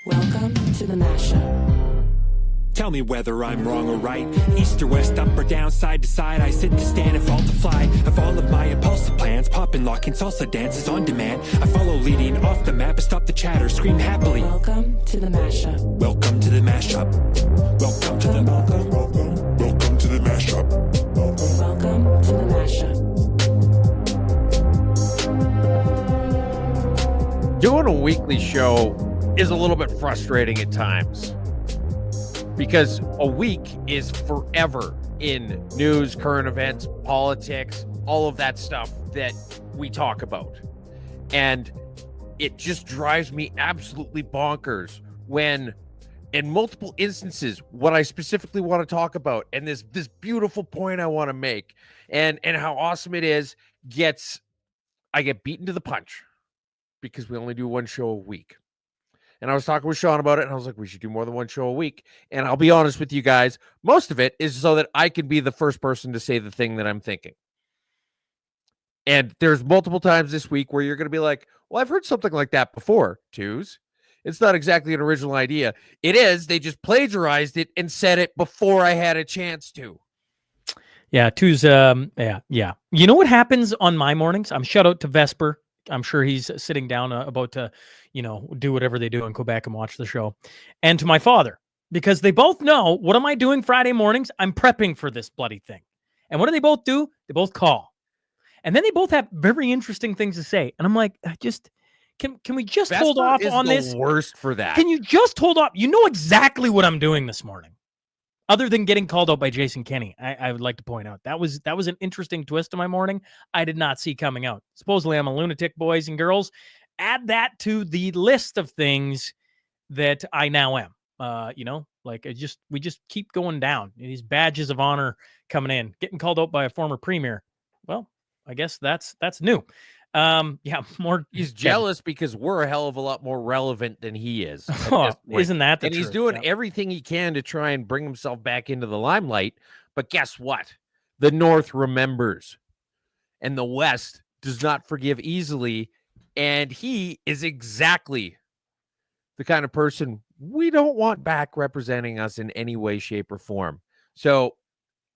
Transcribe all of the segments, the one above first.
Welcome to the Mashup. Tell me whether I'm wrong or right. East or west, up or down, side to side. I sit to stand and fall to fly. Of all of my impulsive plans, pop and lock and salsa dances on demand. I follow leading off the map and stop the chatter, scream happily. Welcome to the Mashup. Welcome to the mashup. Welcome to the welcome to the mashup. Welcome to the Mashup. Doing a weekly show is a little bit frustrating at times because a week is forever in news, current events, politics, all of that stuff that we talk about. And it just drives me absolutely bonkers when, in multiple instances, what I specifically want to talk about and this beautiful point I want to make and how awesome it is I get beaten to the punch because we only do one show a week. And I was talking with Sean about it, and I was like, we should do more than one show a week. And I'll be honest with you guys, most of it is so that I can be the first person to say the thing that I'm thinking. And there's multiple times this week where you're going to be like, well, I've heard something like that before, Twos. It's not exactly an original idea. It is. They just plagiarized it and said it before I had a chance to. Yeah, Twos, yeah. You know what happens on my mornings? I'm shout out to Vesper. I'm sure he's sitting down about to, do whatever they do and go back and watch the show. And to my father, because they both know, what am I doing Friday mornings? I'm prepping for this bloody thing. And what do they both do? They both call. And then they both have very interesting things to say. And I'm like, can we just hold off on this? The worst for that. Can you just hold off? You know exactly what I'm doing this morning. Other than getting called out by Jason Kenney, I would like to point out that was an interesting twist to my morning. I did not see coming out. Supposedly I'm a lunatic, boys and girls. Add that to the list of things that I now am. We just keep going down. These badges of honor coming in, getting called out by a former premier. Well, I guess that's new. More. He's jealous because we're a hell of a lot more relevant than he is. Isn't that the truth? He's doing everything he can to try and bring himself back into the limelight. But guess what? The North remembers, and the West does not forgive easily. And he is exactly the kind of person we don't want back representing us in any way, shape, or form. So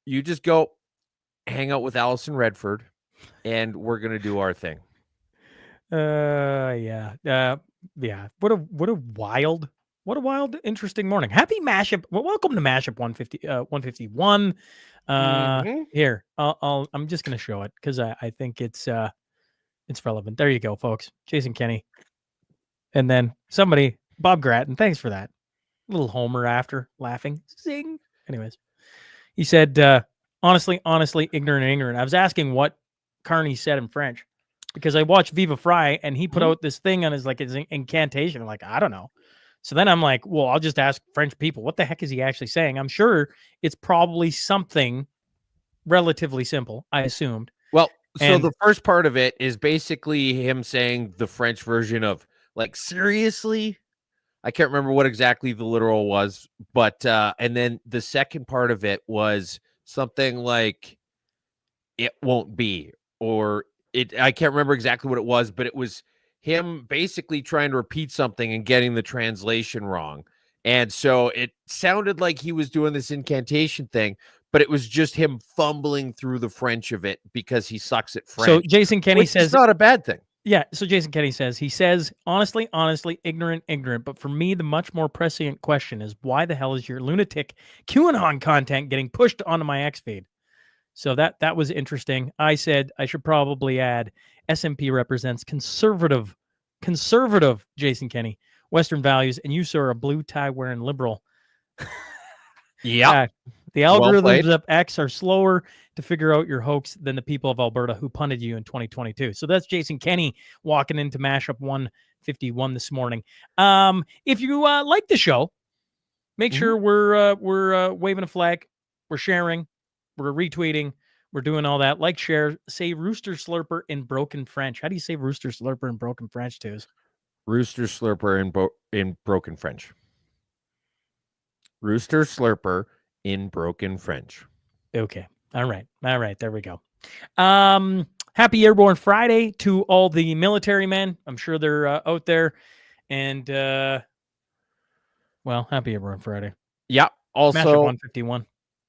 you just go hang out with Allison Redford, and we're going to do our thing. Yeah. What a wild, interesting morning. Happy Mashup. Well, welcome to Mashup 151. Here, I'm just going to show it because I think it's relevant. There you go, folks. Jason Kenney. And then somebody, Bob Grattan. Thanks for that. Little Homer after laughing. Zing. Anyways, he said, honestly, ignorant. I was asking what Carney said in French because I watched Viva Fry and he put out this thing on his incantation. I'm like, I don't know. So then I'm like, well, I'll just ask French people. What the heck is he actually saying? I'm sure it's probably something relatively simple, I assumed. Well, so the first part of it is basically him saying the French version of seriously? I can't remember what exactly the literal was, but and then the second part of it was something like it won't be, or I can't remember exactly what it was, but it was him basically trying to repeat something and getting the translation wrong. And so it sounded like he was doing this incantation thing, but it was just him fumbling through the French of it because he sucks at French. So Jason Kenney says it's not a bad thing. Yeah. So Jason Kenney says, honestly, ignorant. But for me, the much more prescient question is why the hell is your lunatic QAnon content getting pushed onto my X feed? So that was interesting. I said I should probably add SMP represents conservative Jason Kenney, Western values, and you, sir, are a blue tie wearing liberal. Yeah. The algorithms of X are slower to figure out your hoax than the people of Alberta who punted you in 2022. So that's Jason Kenney walking into Mashup 151 this morning. If you like the show, make sure we're waving a flag, we're sharing, we're retweeting, we're doing all that. Like, share, say Rooster Slurper in broken French. How do you say Rooster Slurper in broken French, Twos? Rooster Slurper in broken French. Rooster Slurper in broken French. Okay. All right. There we go. Happy Airborne Friday to all the military men. I'm sure they're out there. And Well, happy everyone Friday. Yeah. Mashup Also, 151.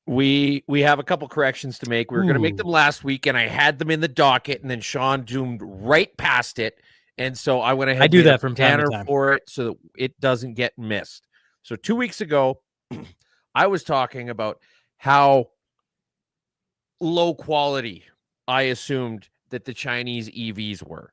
we have a couple corrections to make. We were going to make them last week, and I had them in the docket, and then Sean zoomed right past it, and so I went ahead. I do made that a from time to banner time for it so that it doesn't get missed. So 2 weeks ago, I was talking about how low quality I assumed that the Chinese EVs were.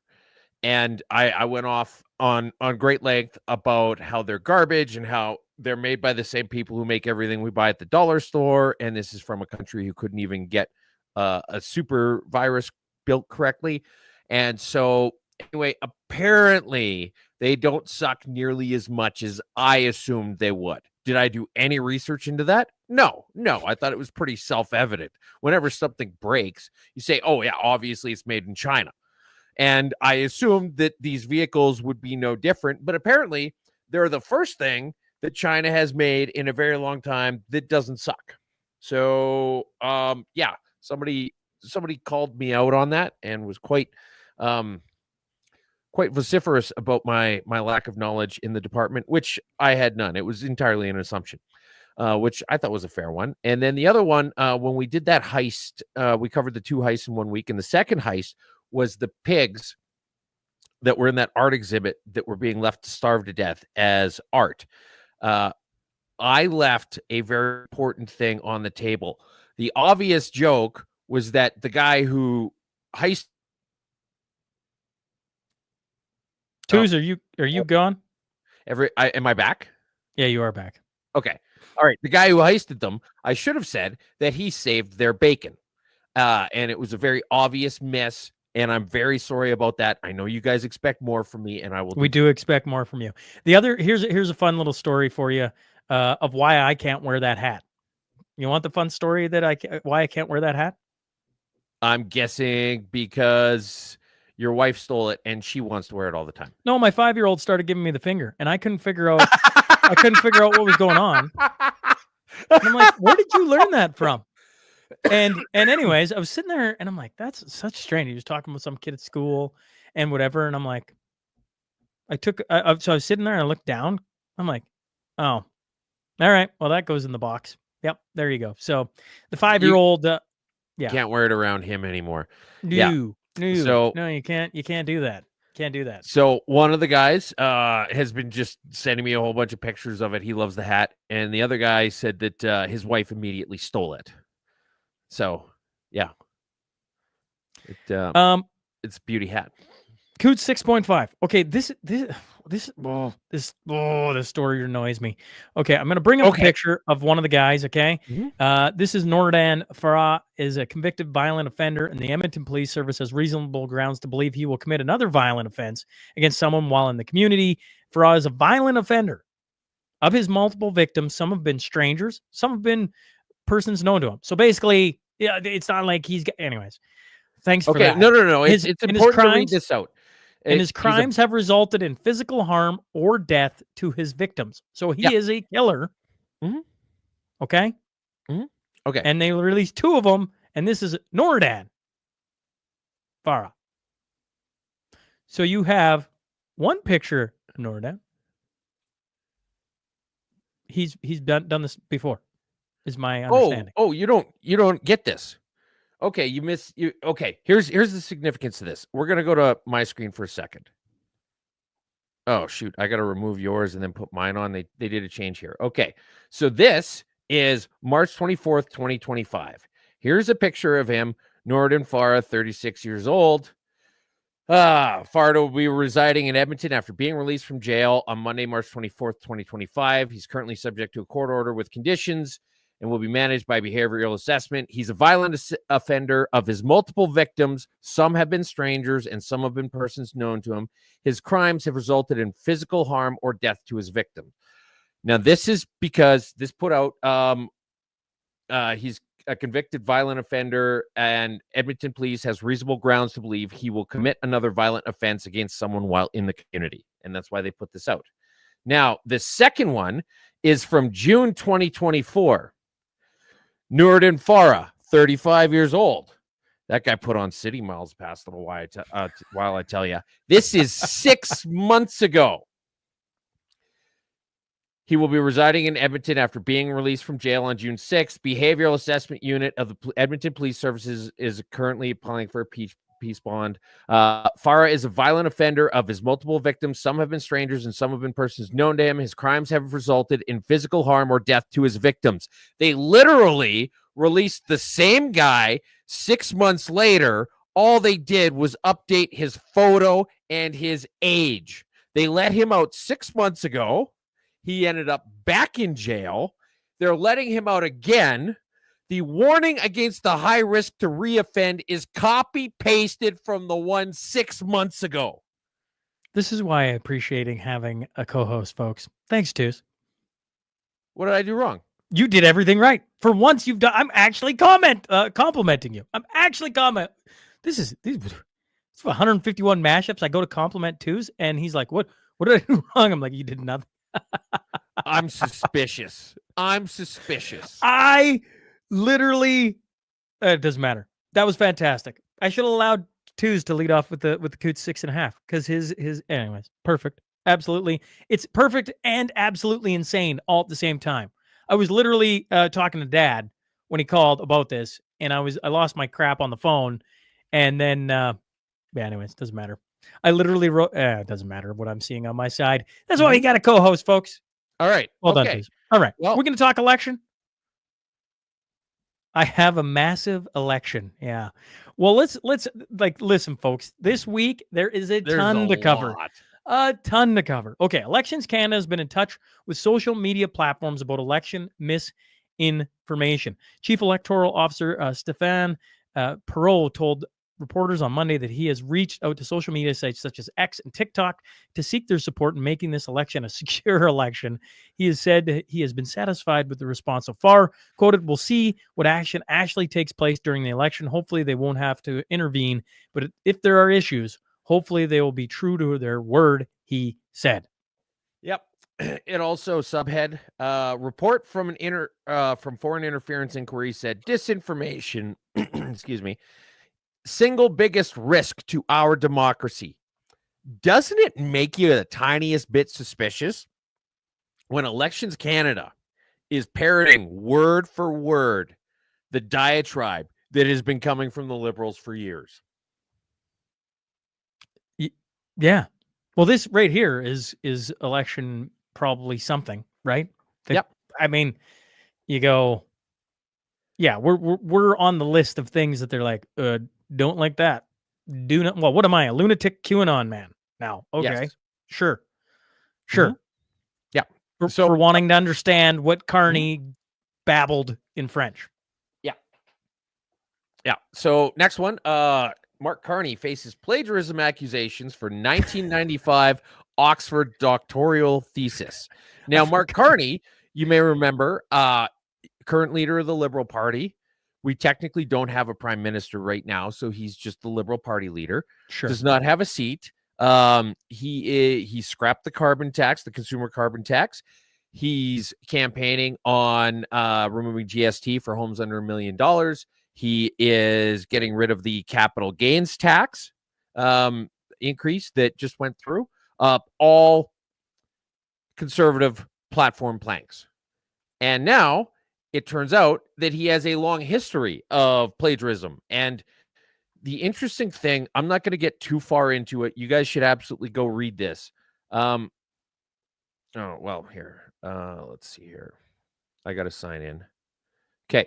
And I went off on great length about how they're garbage and how they're made by the same people who make everything we buy at the dollar store. And this is from a country who couldn't even get a super virus built correctly. And so anyway, apparently they don't suck nearly as much as I assumed they would. Did I do any research into that? No. I thought it was pretty self-evident. Whenever something breaks, you say, oh yeah, obviously it's made in China. And I assumed that these vehicles would be no different, but apparently they're the first thing that China has made in a very long time that doesn't suck. So, yeah, somebody called me out on that and was quite vociferous about my lack of knowledge in the department, which I had none. It was entirely an assumption, which I thought was a fair one. And then the other one, when we did that heist, we covered the 2 heists in 1 week, and the second heist was the pigs that were in that art exhibit that were being left to starve to death as art. I left a very important thing on the table. The obvious joke was that the guy who heist. Twos, are you gone? Am I back? Yeah, you are back. Okay. All right. The guy who heisted them, I should have said that he saved their bacon. And it was a very obvious miss. And I'm very sorry about that. I know you guys expect more from me, and I will. We do expect more from you. The other here's a fun little story for you of why I can't wear that hat. You want the fun story that why I can't wear that hat? I'm guessing because your wife stole it and she wants to wear it all the time. No, my 5-year-old started giving me the finger, and I couldn't figure out what was going on. And I'm like, where did you learn that from? And anyways, I was sitting there and I'm like, that's such strange. He was talking with some kid at school and whatever. And I'm like, so I was sitting there and I looked down. I'm like, oh, all right. Well, that goes in the box. Yep. There you go. So the 5-year-old, yeah. Can't wear it around him anymore. No, So no, you can't do that. Can't do that. So one of the guys has been just sending me a whole bunch of pictures of it. He loves the hat. And the other guy said that his wife immediately stole it. So, yeah, it's a beauty hat. Code 6.5. Okay, this story annoys me. Okay, I'm gonna bring up a picture of one of the guys. Okay, this is Nordan Farah, is a convicted violent offender, and the Edmonton Police Service has reasonable grounds to believe he will commit another violent offense against someone while in the community. Farah is a violent offender. Of his multiple victims, some have been strangers, some have been persons known to him. So basically, yeah, it's not like he's got. Anyways, thanks for that. No. It's important to read this out. And his crimes have resulted in physical harm or death to his victims. So he is a killer. Mm-hmm. Okay. Mm-hmm. Okay. And they released 2 of them, and this is Nordan Farah. So you have one picture of Nordan. He's done this before, is my understanding. Oh, you don't get this. Okay, okay, here's the significance of this. We're gonna go to my screen for a second. Oh shoot, I gotta remove yours and then put mine on. They did a change here. Okay, so this is March 24th, 2025. Here's a picture of him, Nordan Farah, 36 years old. Farah will be residing in Edmonton after being released from jail on Monday, March 24th, 2025. He's currently subject to a court order with conditions and will be managed by behavioral assessment. He's a violent offender. Of his multiple victims, some have been strangers and some have been persons known to him. His crimes have resulted in physical harm or death to his victim. Now, this is because this put out, he's a convicted violent offender, and Edmonton Police has reasonable grounds to believe he will commit another violent offense against someone while in the community. And that's why they put this out. Now, the second one is from June 2024. Nordan Farah, 35 years old. That guy put on city miles past him a while, I tell you. This is 6 months ago. He will be residing in Edmonton after being released from jail on June 6th. Behavioral Assessment Unit of the Edmonton Police Services is currently applying for a peace bond. Farah is a violent offender of his multiple victims. Some have been strangers and some have been persons known to him. His crimes have resulted in physical harm or death to his victims. They literally released the same guy 6 months later. All they did was update his photo and his age. They let him out 6 months ago. He ended up back in jail. They're letting him out again. The warning against the high risk to reoffend is copy-pasted from the one 6 months ago. This is why I'm appreciating having a co-host, folks. Thanks, Toos. What did I do wrong? You did everything right. For once, you've done. I'm actually complimenting you. I'm actually These 151 mashups. I go to compliment Toos, and he's like, "What did I do wrong?" I'm like, "You did nothing." I'm suspicious. I literally, it doesn't matter. That was fantastic. I should have allowed Toos to lead off with the Coots 6.5 because his anyways, perfect. Absolutely. It's perfect and absolutely insane all at the same time. I was literally talking to Dad when he called about this, and I lost my crap on the phone, and then anyways, doesn't matter. I literally wrote, it doesn't matter what I'm seeing on my side. That's why you got a co-host, folks. All right. Well done, Toos. All right. Well, we're going to talk election. I have a massive election. Yeah. Well, let's listen, folks. This week there is a ton to cover. A ton to cover. Okay, Elections Canada has been in touch with social media platforms about election misinformation. Chief Electoral Officer Stéphane Perreault told reporters on Monday that he has reached out to social media sites such as X and TikTok to seek their support in making this election a secure election. He has said he has been satisfied with the response so far. Quoted, "We'll see what action actually takes place during the election. Hopefully they won't have to intervene, but if there are issues, hopefully they will be true to their word," he said. Yep. It also subhead report from from foreign interference inquiry said disinformation, excuse me, single biggest risk to our democracy. Doesn't it make you the tiniest bit suspicious when Elections Canada is parroting word for word the diatribe that has been coming from the Liberals for years? Yeah. Well, this right here is election probably something, right? Yep. I mean, you go, yeah, we're on the list of things that they're like, don't like that. Do not. Well, what am I? A lunatic QAnon man now? Okay, Yes. Sure. Mm-hmm. Yeah. For wanting to understand what Carney babbled in French. Yeah. So next one, Mark Carney faces plagiarism accusations for 1995 Oxford doctoral thesis. Now, Mark Carney, you may remember, current leader of the Liberal Party. We technically don't have a prime minister right now, so he's just the Liberal Party leader. Sure. Does not have a seat. He scrapped the carbon tax, the consumer carbon tax. He's campaigning on removing GST for homes under $1 million. He is getting rid of the capital gains tax increase that just went through. All conservative platform planks. And now it turns out that he has a long history of plagiarism. And the interesting thing, I'm not going to get too far into it. You guys should absolutely go read this. Here. Let's see here. I got to sign in. Okay.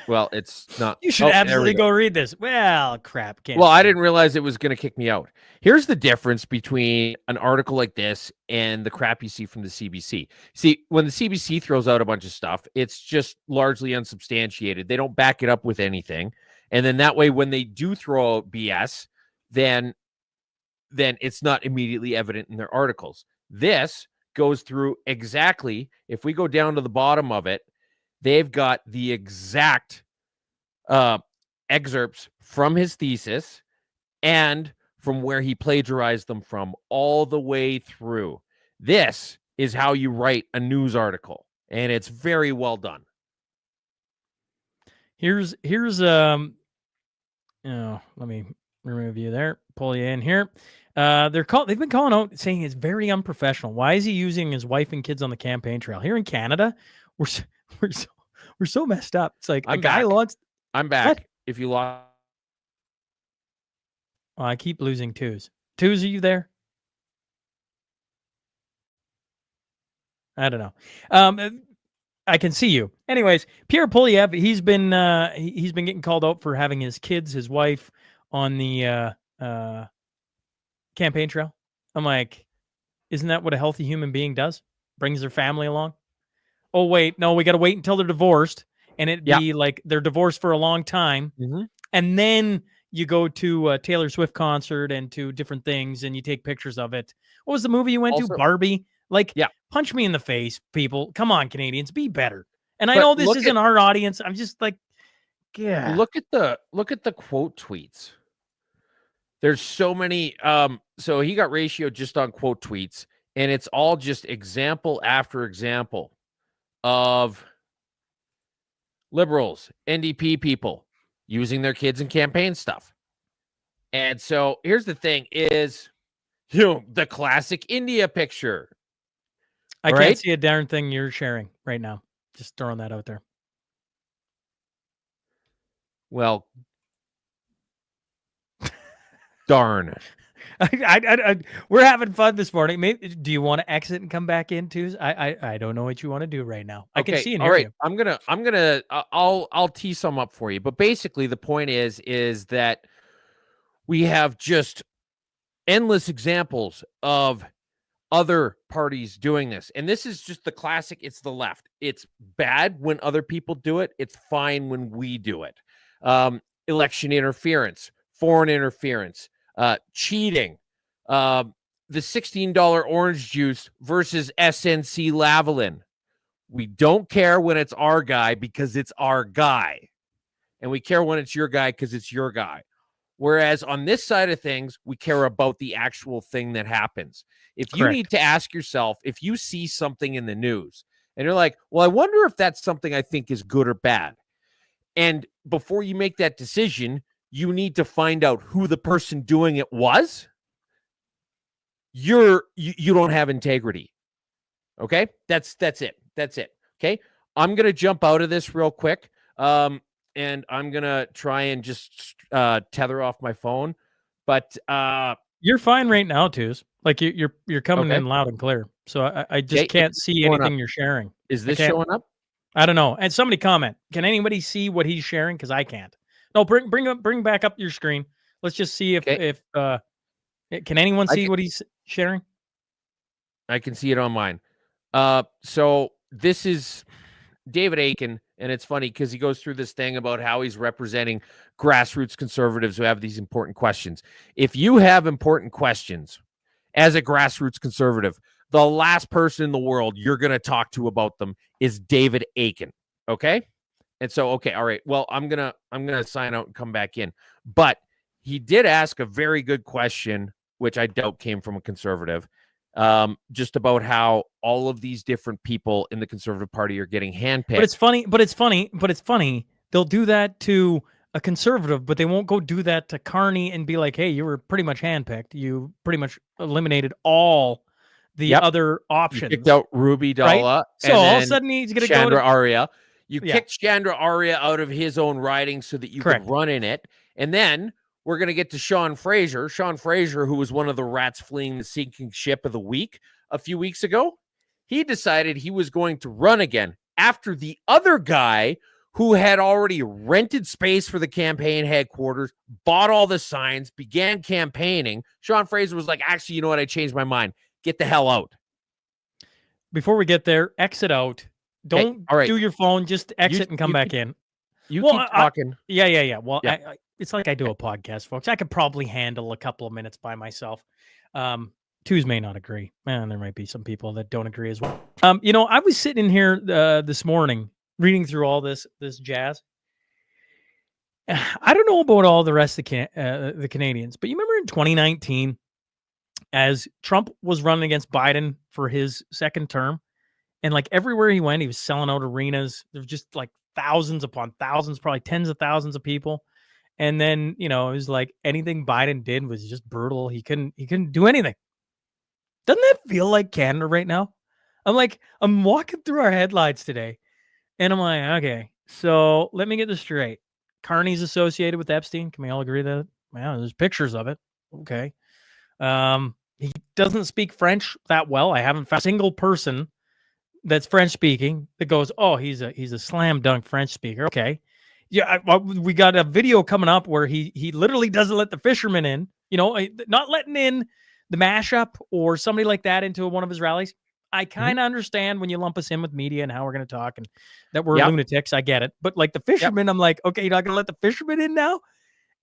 Well, it's not. You should absolutely go read this. Well, crap. I didn't realize it was going to kick me out. Here's the difference between an article like this and the crap you see from the CBC. See, when the CBC throws out a bunch of stuff, it's just largely unsubstantiated. They don't back it up with anything. And then that way, when they do throw out BS, then it's not immediately evident in their articles. This goes through exactly, if we go down to the bottom of it, they've got the exact excerpts from his thesis and from where he plagiarized them from all the way through. This is how you write a news article, and it's very well done. Let me remove you there. Pull you in here. They've been calling out saying it's very unprofessional. Why is he using his wife and kids on the campaign trail? Here in Canada, we're so messed up. It's like I'm a guy back. wants. I'm back. What? If you lost, Oh, I keep losing twos. Twos, are you there? I don't know. I can see you. Anyways, Pierre Poilievre, he's been getting called out for having his kids, his wife on the campaign trail. I'm like, isn't that what a healthy human being does? Brings their family along. Oh wait, no, we got to wait until they're divorced, and it'd be like they're divorced for a long time, and then you go to a Taylor Swift concert and to different things, and you take pictures of it. What was the movie you went to? Barbie. Like, punch me in the face, people. Come on, Canadians, be better. And I know this isn't our audience. I'm just like, yeah. Look at the quote tweets. There's so many. So he got ratioed just on quote tweets, and it's all just example after example of liberals, NDP people using their kids in campaign stuff. And so here's the thing: is the classic India picture. I can't see a darn thing you're sharing right now. Just throwing that out there. Well, darn. We're having fun this morning. Maybe, do you want to exit and come back in too? I don't know what you want to do right now. I can see and hear you. I'll tee some up for you. But basically the point is that we have just endless examples of other parties doing this. And this is just the classic. It's the left. It's bad when other people do it. It's fine when we do it. Election interference, foreign interference, cheating, the $16 orange juice versus SNC Lavalin. We don't care when it's our guy because it's our guy. And we care when it's your guy because it's your guy. Whereas on this side of things, we care about the actual thing that happens. If you need to ask yourself, if you see something in the news and you're like, well, I wonder if that's something I think is good or bad. And before you make that decision, you need to find out who the person doing it was. You don't have integrity. Okay? That's it. Okay? I'm going to jump out of this real quick. And I'm going to try and just tether off my phone. But you're fine right now, Twos. Like you're coming in loud and clear. So I just can't see anything you're sharing. Is this showing up? I don't know. And somebody comment. Can anybody see what he's sharing? Because I can't. No, bring back up your screen. Let's just see if can anyone see what he's sharing? I can see it on mine. So this is David Aiken, and it's funny because he goes through this thing about how he's representing grassroots conservatives who have these important questions. If you have important questions as a grassroots conservative, the last person in the world you're going to talk to about them is David Aiken. Okay? And so, okay, all right. Well, I'm going to sign out and come back in. But he did ask a very good question, which I doubt came from a conservative, just about how all of these different people in the Conservative Party are getting handpicked. But it's funny. They'll do that to a conservative, but they won't go do that to Carney and be like, hey, you were pretty much handpicked. You pretty much eliminated all the other options. You kicked out Ruby Dalla. Right? So all of a sudden he's going to go to Arya. You kicked Chandra Arya out of his own riding so that you could run in it. And then we're going to get to Sean Fraser. Sean Fraser, who was one of the rats fleeing the sinking ship of the week a few weeks ago, he decided he was going to run again after the other guy who had already rented space for the campaign headquarters, bought all the signs, began campaigning. Sean Fraser was like, actually, you know what? I changed my mind. Get the hell out. Before we get there, exit out. Don't do your phone. Just exit and come back in. You keep talking. Yeah. Well, it's like I do a podcast, folks. I could probably handle a couple of minutes by myself. Twos may not agree. Man, there might be some people that don't agree as well. I was sitting in here this morning reading through all this jazz. I don't know about all the rest of the Canadians, but you remember in 2019, as Trump was running against Biden for his second term, and like everywhere he went, he was selling out arenas. There's just like thousands upon thousands, probably tens of thousands of people. And then, it was like anything Biden did was just brutal. He couldn't do anything. Doesn't that feel like Canada right now? I'm walking through our headlines today, and I'm like, okay, so let me get this straight. Carney's associated with Epstein. Can we all agree that? Well, there's pictures of it. Okay. He doesn't speak French that well. I haven't found a single person that's French speaking that goes, oh, he's a slam dunk French speaker. Okay. Yeah, we got a video coming up where he literally doesn't let the fishermen in, not letting in the Mashup or somebody like that into one of his rallies. I kind of understand when you lump us in with media and how we're going to talk and that we're lunatics. I get it. But like the fishermen, I'm like, okay, you're not going to let the fishermen in now?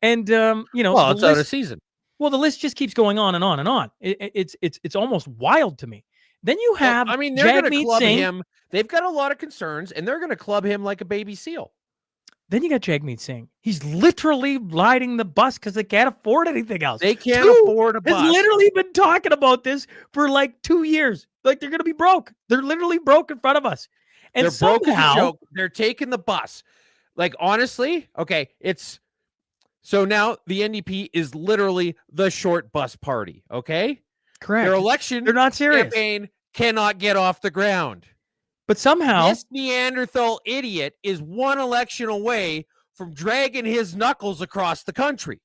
And, well, it's out of season. Well, the list just keeps going on and on and on. It's almost wild to me. Then you have, they're going to club him. They've got a lot of concerns, and they're going to club him like a baby seal. Then you got Jagmeet Singh. He's literally riding the bus because they can't afford anything else. They can't afford a bus. Has literally been talking about this for like 2 years. Like they're going to be broke. They're literally broke in front of us. And they're broke as a joke. They're taking the bus. Like, honestly, okay, so now the NDP is literally the short bus party, okay? Correct. Their election they're not serious. Campaign cannot get off the ground. But somehow this Neanderthal idiot is one election away from dragging his knuckles across the country.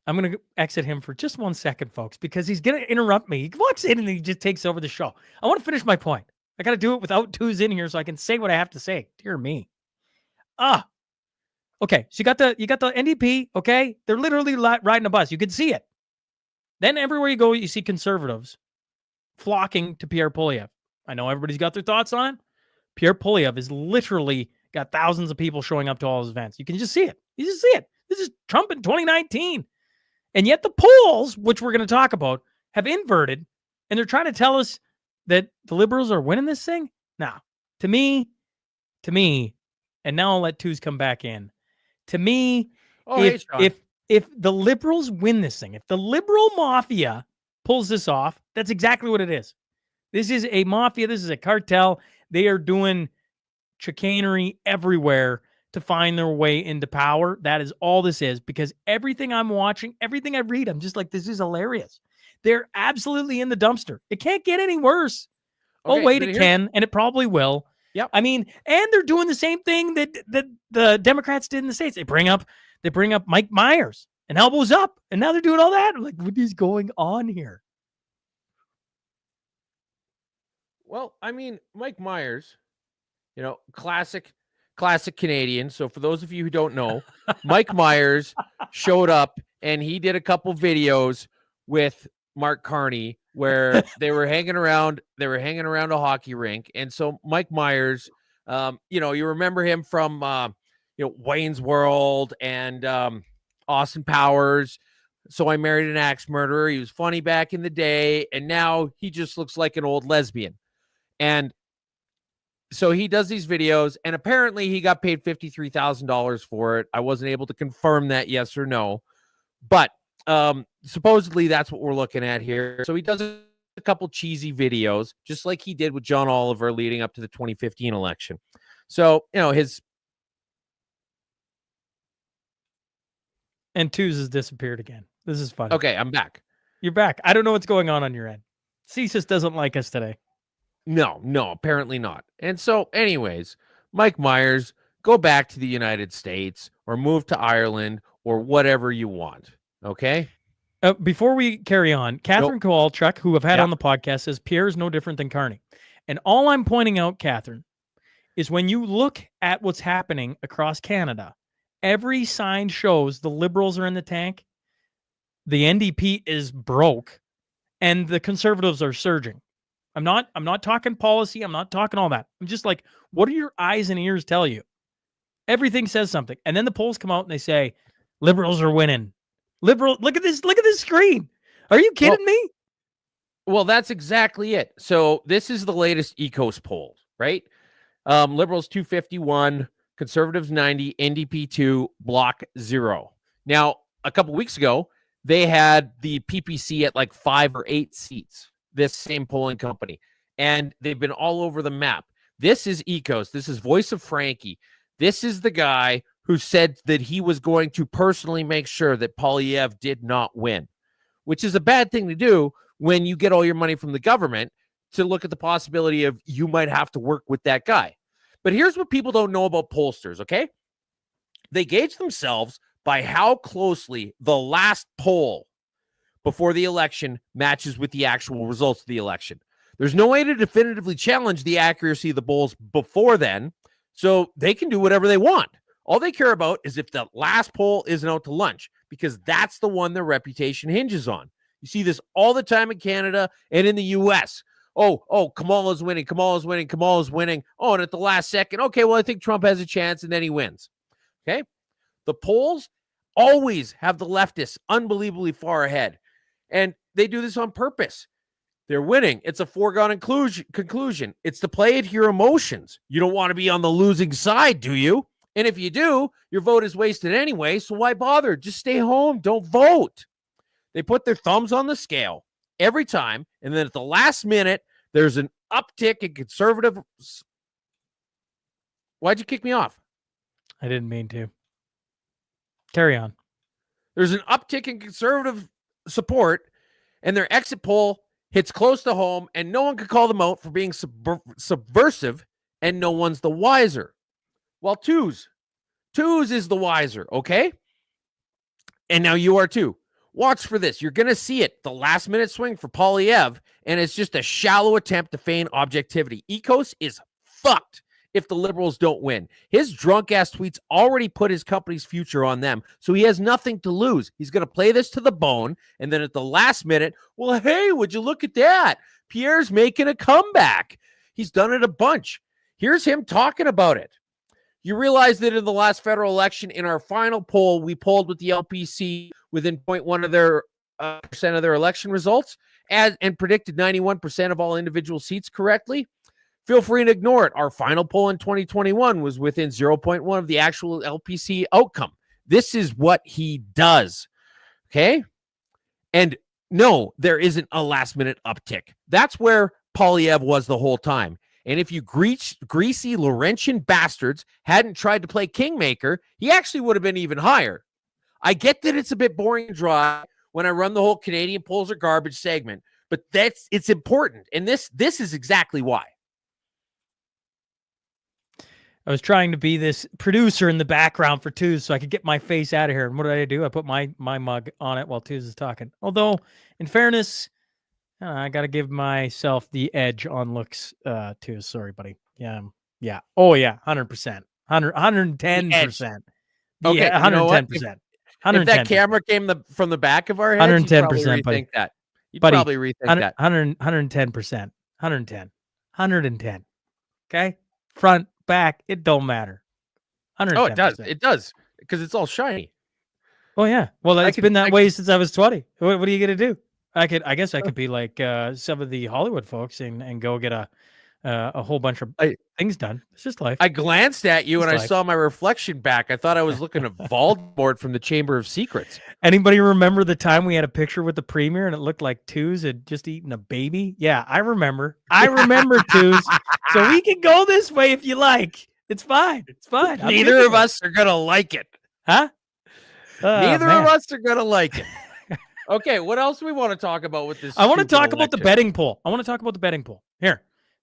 I'm going to exit him for just 1 second, folks, because he's going to interrupt me. He walks in and he just takes over the show. I want to finish my point. I got to do it without twos in here so I can say what I have to say. Dear me. Okay. So you got the NDP. Okay. They're literally riding a bus. You can see it. Then everywhere you go, you see conservatives flocking to Pierre Poilievre. I know everybody's got their thoughts on it. Pierre Poilievre has literally got thousands of people showing up to all his events. You can just see it. You just see it. This is Trump in 2019. And yet the polls, which we're going to talk about, have inverted, and they're trying to tell us that the Liberals are winning this thing? Now, to me, and now I'll let twos come back in. To me, if the Liberals win this thing, if the Liberal mafia pulls this off, that's exactly what it is. This is a mafia. This is a cartel. They are doing chicanery everywhere to find their way into power. That is all this is, because everything I'm watching, everything I read, I'm just like, this is hilarious. They're absolutely in the dumpster. It can't get any worse. Okay, oh, wait, it can, and it probably will. Yep. I mean, and they're doing the same thing that the Democrats did in the States. They bring up Mike Myers and elbows up, and now they're doing all that. I'm like, what is going on here? Well, I mean, Mike Myers, classic Canadian. So for those of you who don't know, Mike Myers showed up and he did a couple videos with Mark Carney where they were hanging around a hockey rink. And so Mike Myers, you remember him from Wayne's World and Austin Powers. So I Married an Axe Murderer. He was funny back in the day, and now he just looks like an old lesbian. And so he does these videos, and apparently he got paid $53,000 for it. I wasn't able to confirm that, yes or no, but supposedly that's what we're looking at here. So he does a couple cheesy videos, just like he did with John Oliver leading up to the 2015 election. So, And twos has disappeared again. This is funny. Okay, I'm back. You're back. I don't know what's going on your end. CSIS doesn't like us today. No, apparently not. And so, anyways, Mike Myers, go back to the United States or move to Ireland or whatever you want. Okay? Before we carry on, Catherine Kowalczyk, who I've had on the podcast, says Pierre is no different than Carney. And all I'm pointing out, Catherine, is when you look at what's happening across Canada, every sign shows the Liberals are in the tank, the NDP is broke, and the Conservatives are surging. I'm not talking policy. I'm not talking all that. I'm just like, what do your eyes and ears tell you? Everything says something. And then the polls come out and they say, Liberals are winning. Look at this screen. Are you kidding me? Well, that's exactly it. So this is the latest ECOS poll, right? Liberals 251, Conservatives 90, NDP 2, Bloc 0. Now, a couple weeks ago, they had the PPC at like 5 or 8 seats, this same polling company, and they've been all over the map. This is ECOS. This is Voice of Frankie. This is the guy who said that he was going to personally make sure that Poilievre did not win, which is a bad thing to do when you get all your money from the government, to look at the possibility of you might have to work with that guy. But here's what people don't know about pollsters, okay? They gauge themselves by how closely the last poll before the election matches with the actual results of the election. There's no way to definitively challenge the accuracy of the polls before then, so they can do whatever they want. All they care about is if the last poll isn't out to lunch, because that's the one their reputation hinges on. You see this all the time in Canada and in the U.S. Oh, Kamala's winning, Kamala's winning, Kamala's winning. Oh, and at the last second, okay, well, I think Trump has a chance, and then he wins. Okay? The polls always have the leftists unbelievably far ahead, and they do this on purpose. They're winning. It's a foregone conclusion. It's to play at your emotions. You don't want to be on the losing side, do you? And if you do, your vote is wasted anyway, so why bother? Just stay home. Don't vote. They put their thumbs on the scale every time, and then at the last minute, there's an uptick in conservative. Why'd you kick me off? I didn't mean to. Carry on. There's an uptick in conservative support, and their exit poll hits close to home, and no one could call them out for being subversive, and no one's the wiser. Well, Twos is the wiser, okay? And now you are too. Watch for this. You're going to see it. The last-minute swing for Poilievre, and it's just a shallow attempt to feign objectivity. Ecos is fucked if the Liberals don't win. His drunk-ass tweets already put his company's future on them, so he has nothing to lose. He's going to play this to the bone, and then at the last minute, well, hey, would you look at that? Pierre's making a comeback. He's done it a bunch. Here's him talking about it. You realize that in the last federal election, in our final poll, we polled with the LPC within 0.1 of their percent of their election results, and predicted 91% of all individual seats correctly. Feel free to ignore it. Our final poll in 2021 was within 0.1 of the actual LPC outcome. This is what he does. Okay? And no, there isn't a last-minute uptick. That's where Poilievre was the whole time. And if you greasy Laurentian bastards hadn't tried to play Kingmaker, he actually would have been even higher. I get that it's a bit boring and dry when I run the whole Canadian polls are garbage segment, but it's important. And this is exactly why. I was trying to be this producer in the background for Twos so I could get my face out of here. And what did I do? I put my mug on it while Twos is talking. Although, in fairness, I got to give myself the edge on looks, Twos. Sorry, buddy. Yeah. Oh, yeah. 100%. 110%. Okay, yeah, 110%. If that camera came from the back of our heads, 110%, buddy. That. You'd buddy, probably rethink that. 110%. 110. Okay? Front, back, it don't matter. 110%. Oh, it does. It does. Because it's all shiny. Oh, yeah. Well, it's been that way since I was 20. What are you going to do? I guess I could be like some of the Hollywood folks and go get a whole bunch of things done. It's just life. I glanced at you and I saw my reflection back. I thought I was looking at Voldemort from the Chamber of Secrets. Anybody remember the time we had a picture with the premier and it looked like Twos had just eaten a baby? Yeah, I remember. Twos. So we can go this way if you like. It's fine. It's fine. Neither of us are gonna like it. Huh? Neither of us are gonna like it. Okay, what else do we want to talk about with this? I want to talk about the betting pool.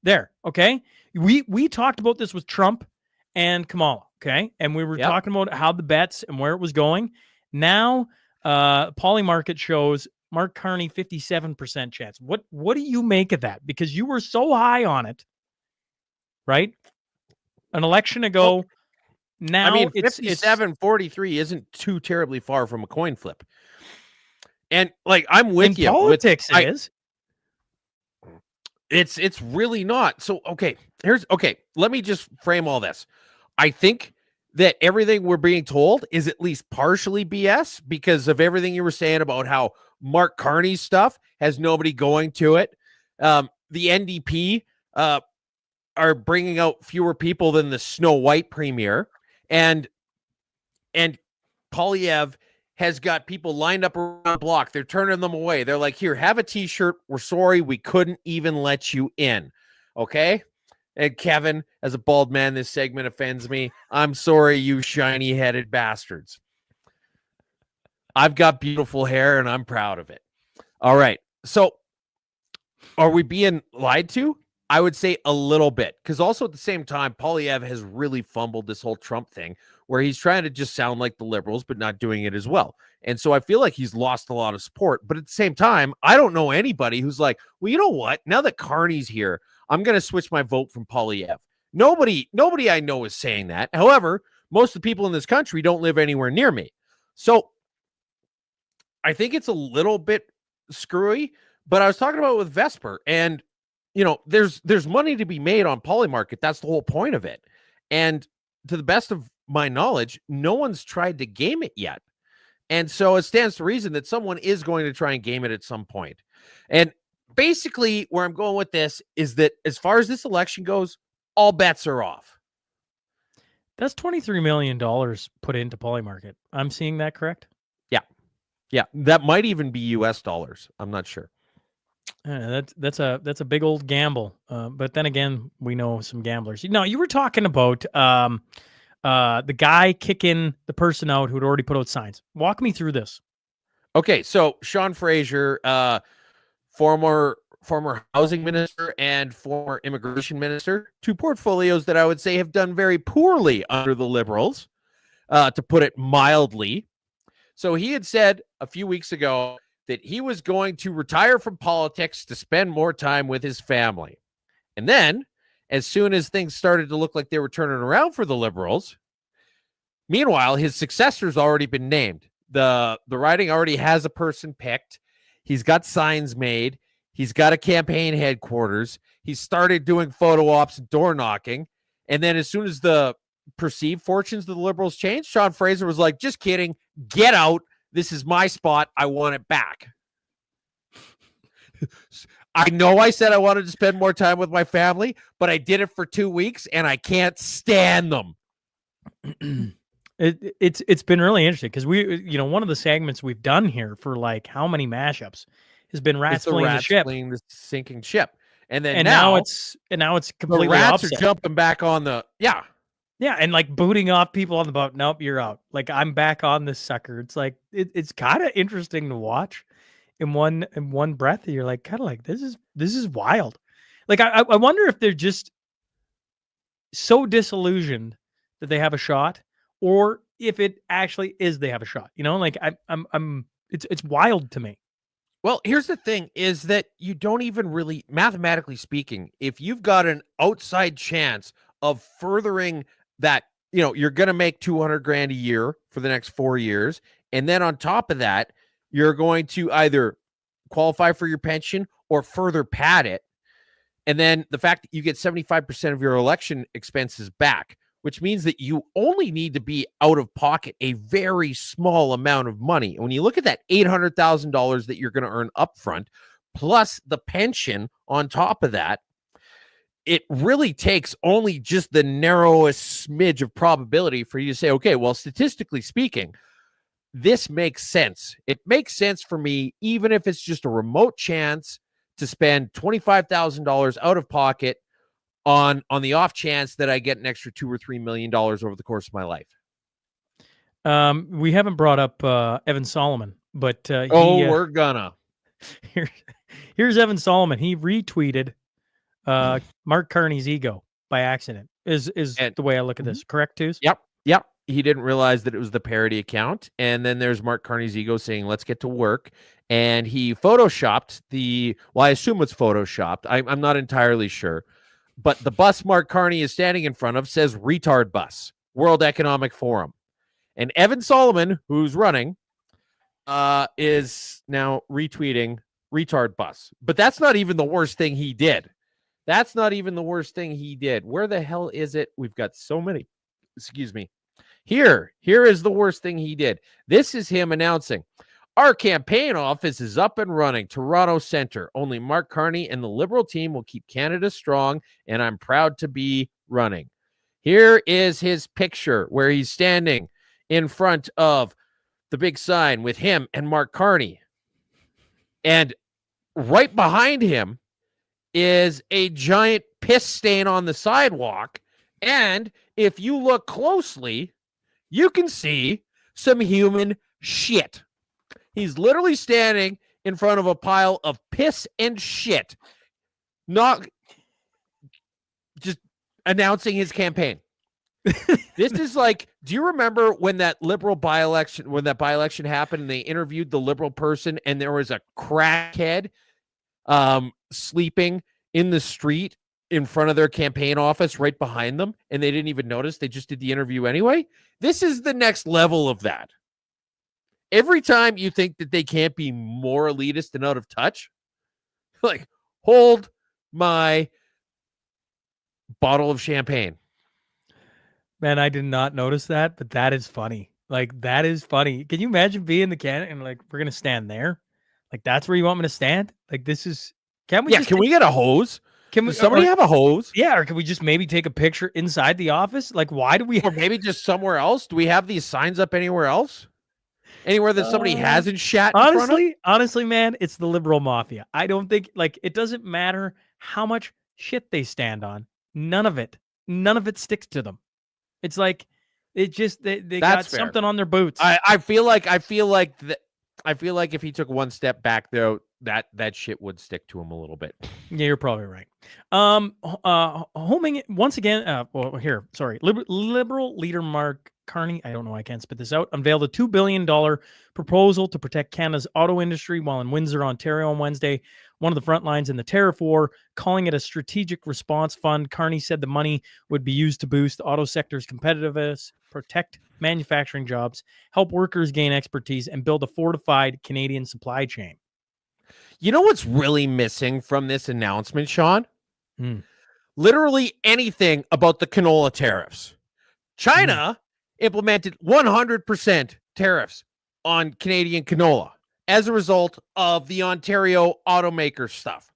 There. Okay. We talked about this with Trump and Kamala. Okay. And we were talking about how the bets and where it was going. Now, Polymarket shows Mark Carney 57% chance. What do you make of that? Because you were so high on it, right? An election ago. Now, I mean, 57-43 isn't too terribly far from a coin flip. And like, I'm with you. Politics is. It's really not. So, let me just frame all this. I think that everything we're being told is at least partially BS because of everything you were saying about how Mark Carney's stuff has nobody going to it. The NDP are bringing out fewer people than the Snow White premier. And Poilievre has got people lined up around the block. They're turning them away. They're like, here, have a t-shirt. We're sorry. We couldn't even let you in. Okay. And Kevin, as a bald man, this segment offends me. I'm sorry, you shiny-headed bastards. I've got beautiful hair, and I'm proud of it. All right. So are we being lied to? I would say a little bit, because also at the same time, Poilievre has really fumbled this whole Trump thing where he's trying to just sound like the liberals, but not doing it as well. And so I feel like he's lost a lot of support. But at the same time, I don't know anybody who's like, well, you know what? Now that Carney's here, I'm going to switch my vote from Poilievre. Nobody I know is saying that. However, most of the people in this country don't live anywhere near me. So I think it's a little bit screwy, but I was talking about it with Vesper, and you know, there's money to be made on Polymarket. That's the whole point of it. And to the best of my knowledge, no one's tried to game it yet. And so it stands to reason that someone is going to try and game it at some point. And basically where I'm going with this is that as far as this election goes, all bets are off. That's $23 million put into Polymarket. I'm seeing that correct? Yeah. That might even be US dollars. I'm not sure. That's a big old gamble. But then again, we know some gamblers. No, you were talking about the guy kicking the person out who'd already put out signs. Walk me through this. Okay, so Sean Fraser, former housing minister and former immigration minister, two portfolios that I would say have done very poorly under the Liberals, to put it mildly. So he had said a few weeks ago that he was going to retire from politics to spend more time with his family. And then, as soon as things started to look like they were turning around for the Liberals, meanwhile, his successor's already been named. The riding already has a person picked. He's got signs made. He's got a campaign headquarters. He started doing photo ops and door knocking. And then as soon as the perceived fortunes of the Liberals changed, Sean Fraser was like, just kidding, get out. This is my spot. I want it back. I know I said I wanted to spend more time with my family, but I did it for 2 weeks and I can't stand them. It's been really interesting because one of the segments we've done here for like how many mashups has been rats fleeing the ship, the sinking ship, and now it's completely the rats opposite. are jumping back on the Yeah, and like booting off people on the boat. Nope, you're out. Like I'm back on this sucker. It's like it's kind of interesting to watch in one breath. You're like kind of like this is wild. Like I wonder if they're just so disillusioned that they have a shot, or if it actually is they have a shot. You know, like it's wild to me. Well, here's the thing is that you don't even really, mathematically speaking, if you've got an outside chance of furthering that, you know, you're going to make $200,000 a year for the next 4 years. And then on top of that, you're going to either qualify for your pension or further pad it. And then the fact that you get 75% of your election expenses back, which means that you only need to be out of pocket a very small amount of money. And when you look at that $800,000 that you're going to earn upfront, plus the pension on top of that, it really takes only just the narrowest smidge of probability for you to say, okay, well, statistically speaking, this makes sense. It makes sense for me, even if it's just a remote chance to spend $25,000 out of pocket on the off chance that I get an extra $2 or $3 million over the course of my life. We haven't brought up Evan Solomon, but we're gonna. Here's Evan Solomon. He retweeted Mark Carney's ego by accident. Is the way I look at this correct, Tews? Yep. He didn't realize that it was the parody account, and then there's Mark Carney's ego saying, "Let's get to work." And he photoshopped I assume it's photoshopped. I'm not entirely sure. But the bus Mark Carney is standing in front of says retard bus, World Economic Forum. And Evan Solomon, who's running, is now retweeting retard bus. But that's not even the worst thing he did. Where the hell is it? We've got so many. Excuse me. Here is the worst thing he did. This is him announcing, our campaign office is up and running. Toronto Centre. Only Mark Carney and the Liberal team will keep Canada strong, and I'm proud to be running. Here is his picture where he's standing in front of the big sign with him and Mark Carney. And right behind him is a giant piss stain on the sidewalk. And if you look closely, you can see some human shit. He's literally standing in front of a pile of piss and shit, not just announcing his campaign. This is like, do you remember when that Liberal by-election happened and they interviewed the Liberal person and there was a crackhead sleeping in the street in front of their campaign office right behind them, and they didn't even notice? They just did the interview anyway. This is the next level of that. Every time you think that they can't be more elitist and out of touch, like, hold my bottle of champagne. Man, I did not notice that, but that is funny. Like, that is funny. Can you imagine being the candidate and like, we're going to stand there? Like, that's where you want me to stand? Like, this is, can we get a hose? Does somebody have a hose? Yeah, or can we just maybe take a picture inside the office? Like, why do we? Or maybe just somewhere else? Do we have these signs up anywhere else? Anywhere that somebody hasn't shat in front of? Honestly, man, it's the liberal mafia. I don't think, like, it doesn't matter how much shit they stand on. None of it sticks to them. It's like, it just, they got fair. something on their boots. I feel like if he took one step back though, that shit would stick to him a little bit. Yeah, you're probably right. Homing once again. Liberal leader Mark Carney, I don't know, I can't spit this out, unveiled a $2 billion proposal to protect Canada's auto industry while in Windsor, Ontario on Wednesday, one of the front lines in the tariff war, calling it a strategic response fund. Carney said the money would be used to boost the auto sector's competitiveness, protect manufacturing jobs, help workers gain expertise, and build a fortified Canadian supply chain. You know what's really missing from this announcement, Sean? Literally anything about the canola tariffs. China implemented 100% tariffs on Canadian canola as a result of the Ontario automaker stuff.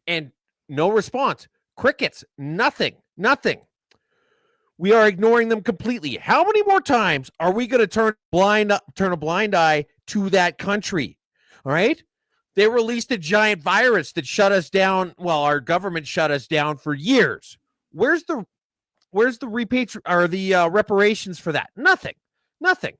And no response. Crickets. Nothing. We are ignoring them completely. How many more times are we going to turn a blind eye to that country? All right? They released a giant virus that shut us down. Well, our government shut us down for years. Where's the reparations for that? Nothing.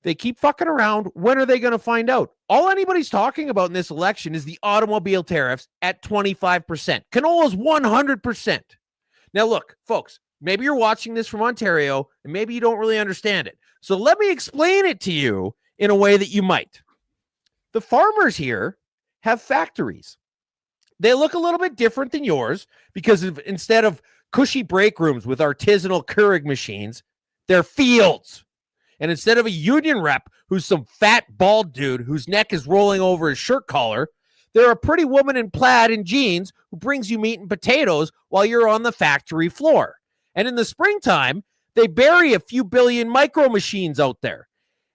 They keep fucking around. When are they going to find out? All anybody's talking about in this election is the automobile tariffs at 25%. Canola is 100%. Now, look, folks, maybe you're watching this from Ontario and maybe you don't really understand it. So let me explain it to you in a way that you might. The farmers here have factories. They look a little bit different than yours because instead of cushy break rooms with artisanal Keurig machines, they're fields. And instead of a union rep who's some fat, bald dude whose neck is rolling over his shirt collar, they're a pretty woman in plaid and jeans who brings you meat and potatoes while you're on the factory floor. And in the springtime, they bury a few billion micro machines out there.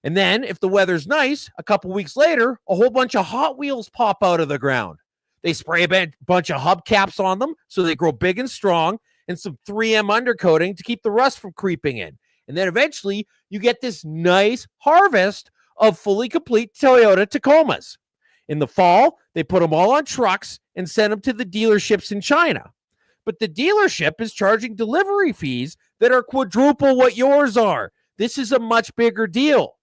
And then, if the weather's nice, a couple weeks later, a whole bunch of Hot Wheels pop out of the ground. They spray a bunch of hubcaps on them so they grow big and strong, and some 3M undercoating to keep the rust from creeping in. And then eventually, you get this nice harvest of fully complete Toyota Tacomas. In the fall, they put them all on trucks and send them to the dealerships in China. But the dealership is charging delivery fees that are quadruple what yours are. This is a much bigger deal.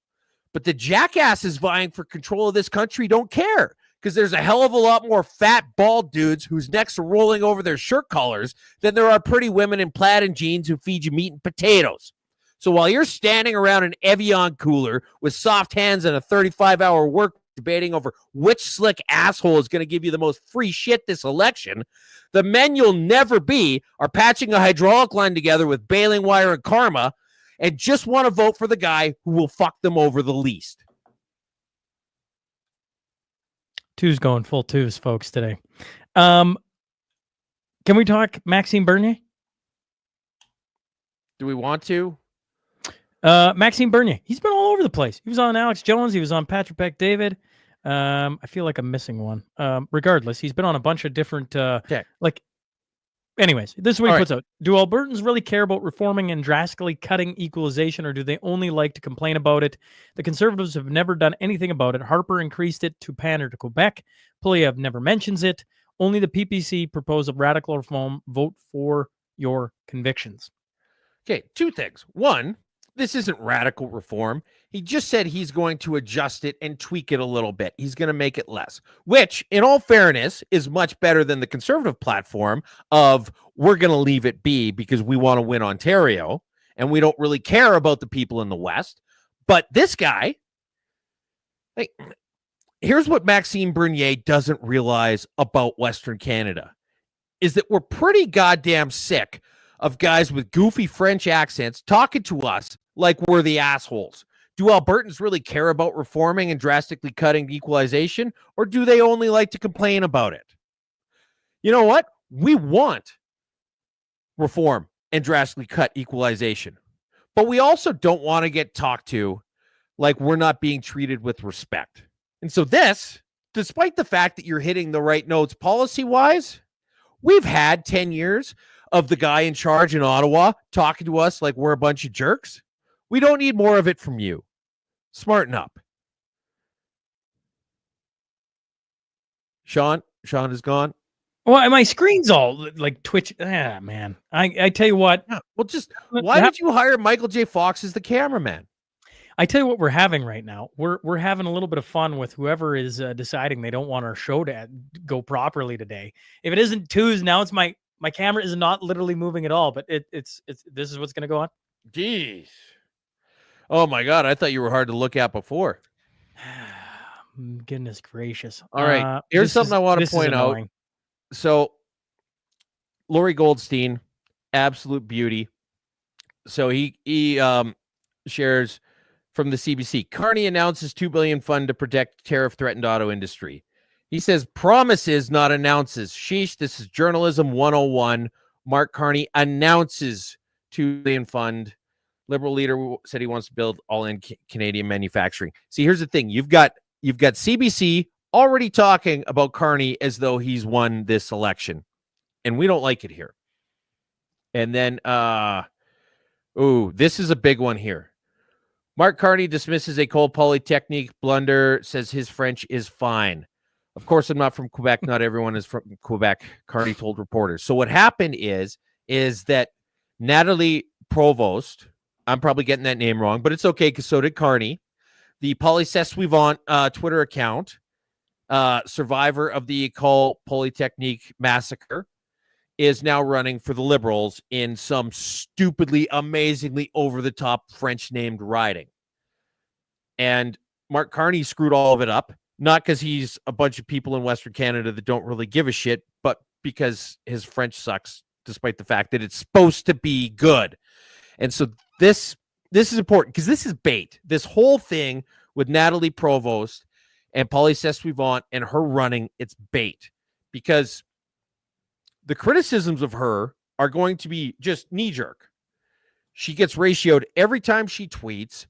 But the jackasses vying for control of this country don't care because there's a hell of a lot more fat, bald dudes whose necks are rolling over their shirt collars than there are pretty women in plaid and jeans who feed you meat and potatoes. So while you're standing around an Evian cooler with soft hands and a 35-hour work debating over which slick asshole is going to give you the most free shit this election, the men you'll never be are patching a hydraulic line together with baling wire and karma and just want to vote for the guy who will fuck them over the least. Two's going full twos, folks, today. Can we talk Maxime Bernier? Do we want to? Maxime Bernier. He's been all over the place. He was on Alex Jones. He was on Patrick Beck-David. I feel like I'm missing one. Regardless, he's been on a bunch of different, anyways, this is what he puts out. Do Albertans really care about reforming and drastically cutting equalization, or do they only like to complain about it? The Conservatives have never done anything about it. Harper increased it to pander to Quebec. Poilievre never mentions it. Only the PPC propose a radical reform. Vote for your convictions. Okay, two things. One, this isn't radical reform. He just said he's going to adjust it and tweak it a little bit. He's going to make it less, which, in all fairness, is much better than the conservative platform of we're going to leave it be because we want to win Ontario and we don't really care about the people in the West. But this guy, like, here's what Maxime Bernier doesn't realize about Western Canada is that we're pretty goddamn sick of guys with goofy French accents talking to us like we're the assholes. Do Albertans really care about reforming and drastically cutting equalization, or do they only like to complain about it? You know what? We want reform and drastically cut equalization, but we also don't want to get talked to like we're not being treated with respect. And so this, despite the fact that you're hitting the right notes policy-wise, we've had 10 years of the guy in charge in Ottawa talking to us like we're a bunch of jerks. We don't need more of it from you. Smarten up. Sean is gone. Well, my screen's all like Twitch. Ah, man. I tell you what. Yeah, well, just why did you hire Michael J. Fox as the cameraman? I tell you what we're having right now. We're having a little bit of fun with whoever is deciding they don't want our show to go properly today. If it isn't twos, now it's my camera is not literally moving at all, but it's this is what's going to go on. Jeez. Oh my God. I thought you were hard to look at before. Goodness gracious. All right. Here's something I want to point out. So Lori Goldstein, absolute beauty. So he shares from the CBC. Carney announces $2 billion fund to protect tariff-threatened auto industry. He says promises, not announces. Sheesh, this is journalism 101. Mark Carney announces $2 billion fund. Liberal leader said he wants to build all-in Canadian manufacturing. See, here's the thing. You've got CBC already talking about Carney as though he's won this election, and we don't like it here. And then, this is a big one here. Mark Carney dismisses a Cold Polytechnique blunder, says his French is fine. Of course, I'm not from Quebec. Not everyone is from Quebec, Carney told reporters. So what happened is that Natalie Provost, I'm probably getting that name wrong, but it's okay because so did Carney, the Polycès Suivant Twitter account, survivor of the École Polytechnique massacre, is now running for the Liberals in some stupidly, amazingly over-the-top French-named riding. And Mark Carney screwed all of it up, not because he's a bunch of people in Western Canada that don't really give a shit, but because his French sucks, despite the fact that it's supposed to be good. And so this is important because this is bait. This whole thing with Natalie Provost and Polycès Suivant and her running, it's bait. Because the criticisms of her are going to be just knee-jerk. She gets ratioed every time she tweets.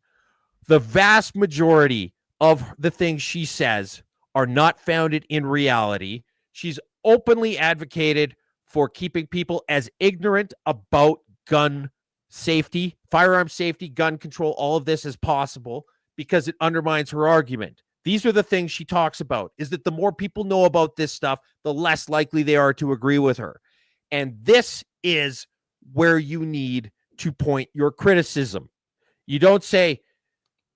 The vast majority of the things she says are not founded in reality. She's openly advocated for keeping people as ignorant about gun safety, firearm safety, gun control, all of this as possible because it undermines her argument. These are the things she talks about, is that the more people know about this stuff, the less likely they are to agree with her. And this is where you need to point your criticism. You don't say,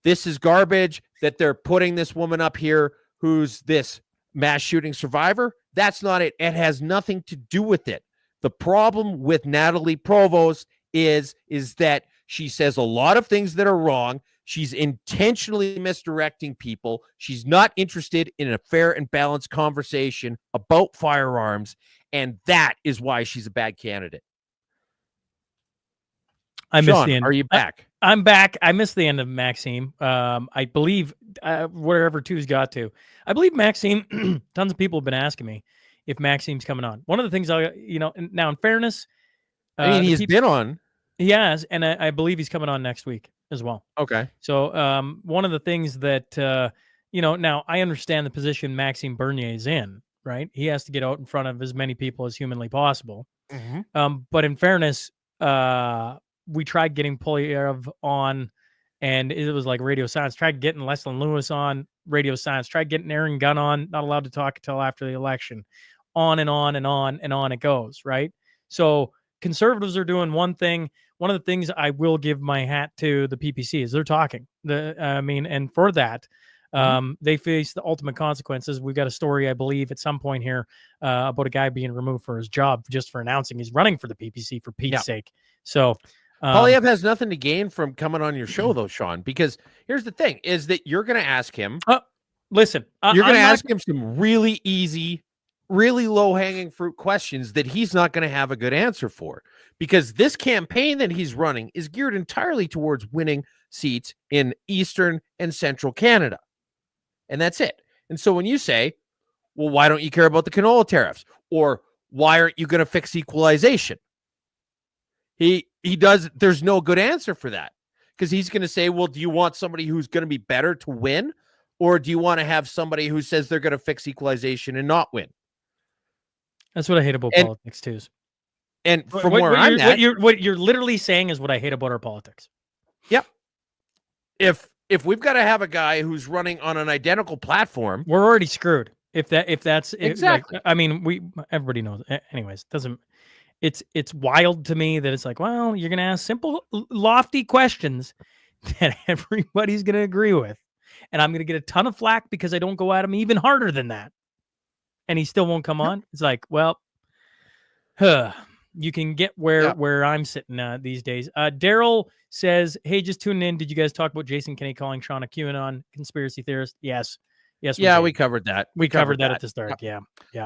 this is garbage that they're putting this woman up here who's this mass shooting survivor. That's not it. It has nothing to do with it. The problem with Natalie Provost is that she says a lot of things that are wrong. She's intentionally misdirecting people. She's not interested in a fair and balanced conversation about firearms, and that is why she's a bad candidate. I missed the end. Are you back? I'm back. I missed the end of Maxime. I believe wherever two's got to. I believe Maxime. Tons of people have been asking me if Maxime's coming on. One of the things now in fairness, I mean, he's been on. He has, and I believe he's coming on next week as well. Okay. So one of the things that now I understand the position Maxime Bernier is in. Right, he has to get out in front of as many people as humanly possible. Mm-hmm. But in fairness, we tried getting Polyev on, and it was like radio silence. Tried getting Leslyn Lewis on, radio silence. Tried getting Aaron Gunn on, not allowed to talk until after the election. on and on and on and on it goes, right? So conservatives are doing one thing. One of the things I will give my hat to the PPC is they're talking. And for that, they face the ultimate consequences. We've got a story, I believe, at some point here about a guy being removed for his job just for announcing he's running for the PPC for Pete's sake. So Poilievre has nothing to gain from coming on your show, though, Sean, because here's the thing is that you're going to ask him. Listen, you're going to ask him some really easy, really low-hanging fruit questions that he's not going to have a good answer for, because this campaign that he's running is geared entirely towards winning seats in Eastern and Central Canada. And that's it. And so when you say, well, why don't you care about the canola tariffs? Or why aren't you going to fix equalization? There's no good answer for that, because he's going to say, well, do you want somebody who's going to be better to win? Or do you want to have somebody who says they're going to fix equalization and not win? That's what I hate about politics too. And from where I'm at, what you're literally saying is what I hate about our politics. Yep. If we've got to have a guy who's running on an identical platform, we're already screwed. Exactly. Like, I mean, everybody knows. Anyways, it's wild to me that it's like, well, you're going to ask simple, lofty questions that everybody's going to agree with. And I'm going to get a ton of flack because I don't go at him even harder than that. And he still won't come on. It's like, well, you can get where I'm sitting these days. Daryl says, hey, just tuning in. Did you guys talk about Jason Kenney calling Sean a QAnon conspiracy theorist? Yes. We covered that. We covered that at the start. Yeah.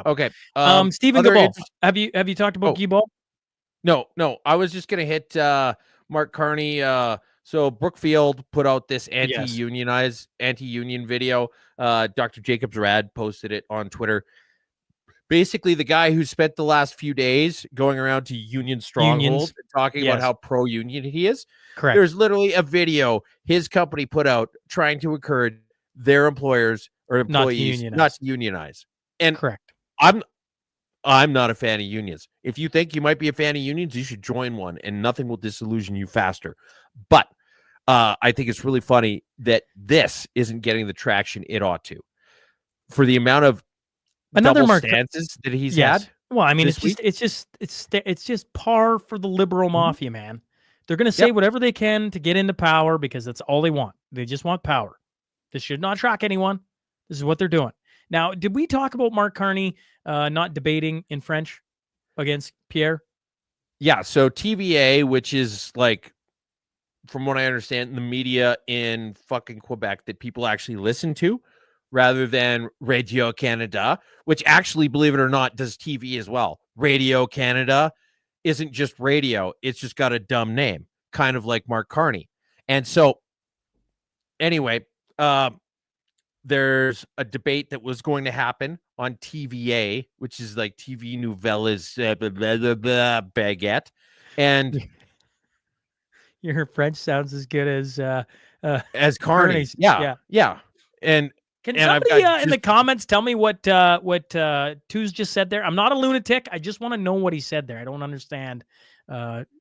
Okay. Stephen Gabal, have you talked about Gabal? No. I was just gonna hit Mark Carney. So Brookfield put out this anti-union video. Dr. Jacobs Rad posted it on Twitter. Basically, the guy who spent the last few days going around to union strongholds and talking about how pro-union he is. Correct. There's literally a video his company put out trying to encourage their employers or employees not to unionize. And correct. I'm not a fan of unions. If you think you might be a fan of unions, you should join one, and nothing will disillusion you faster. But I think it's really funny that this isn't getting the traction it ought to, for the amount of double stances that he's had. Well, I mean, it's just par for the liberal mafia, man. They're going to say whatever they can to get into power because that's all they want. They just want power. This should not shock anyone. This is what they're doing. Now, did we talk about Mark Carney not debating in French against Pierre? Yeah. So TVA, which is like, from what I understand, the media in fucking Quebec that people actually listen to, rather than Radio Canada, which actually, believe it or not, does TV as well. Radio Canada isn't just radio. It's just got a dumb name, kind of like Mark Carney. And so, anyway, there's a debate that was going to happen on TVA, which is like TV Nouvelles Baguette. And your French sounds as good as Carney's. Yeah. And can somebody in the comments tell me what Tooz just said there? I'm not a lunatic. I just want to know what he said there. I don't understand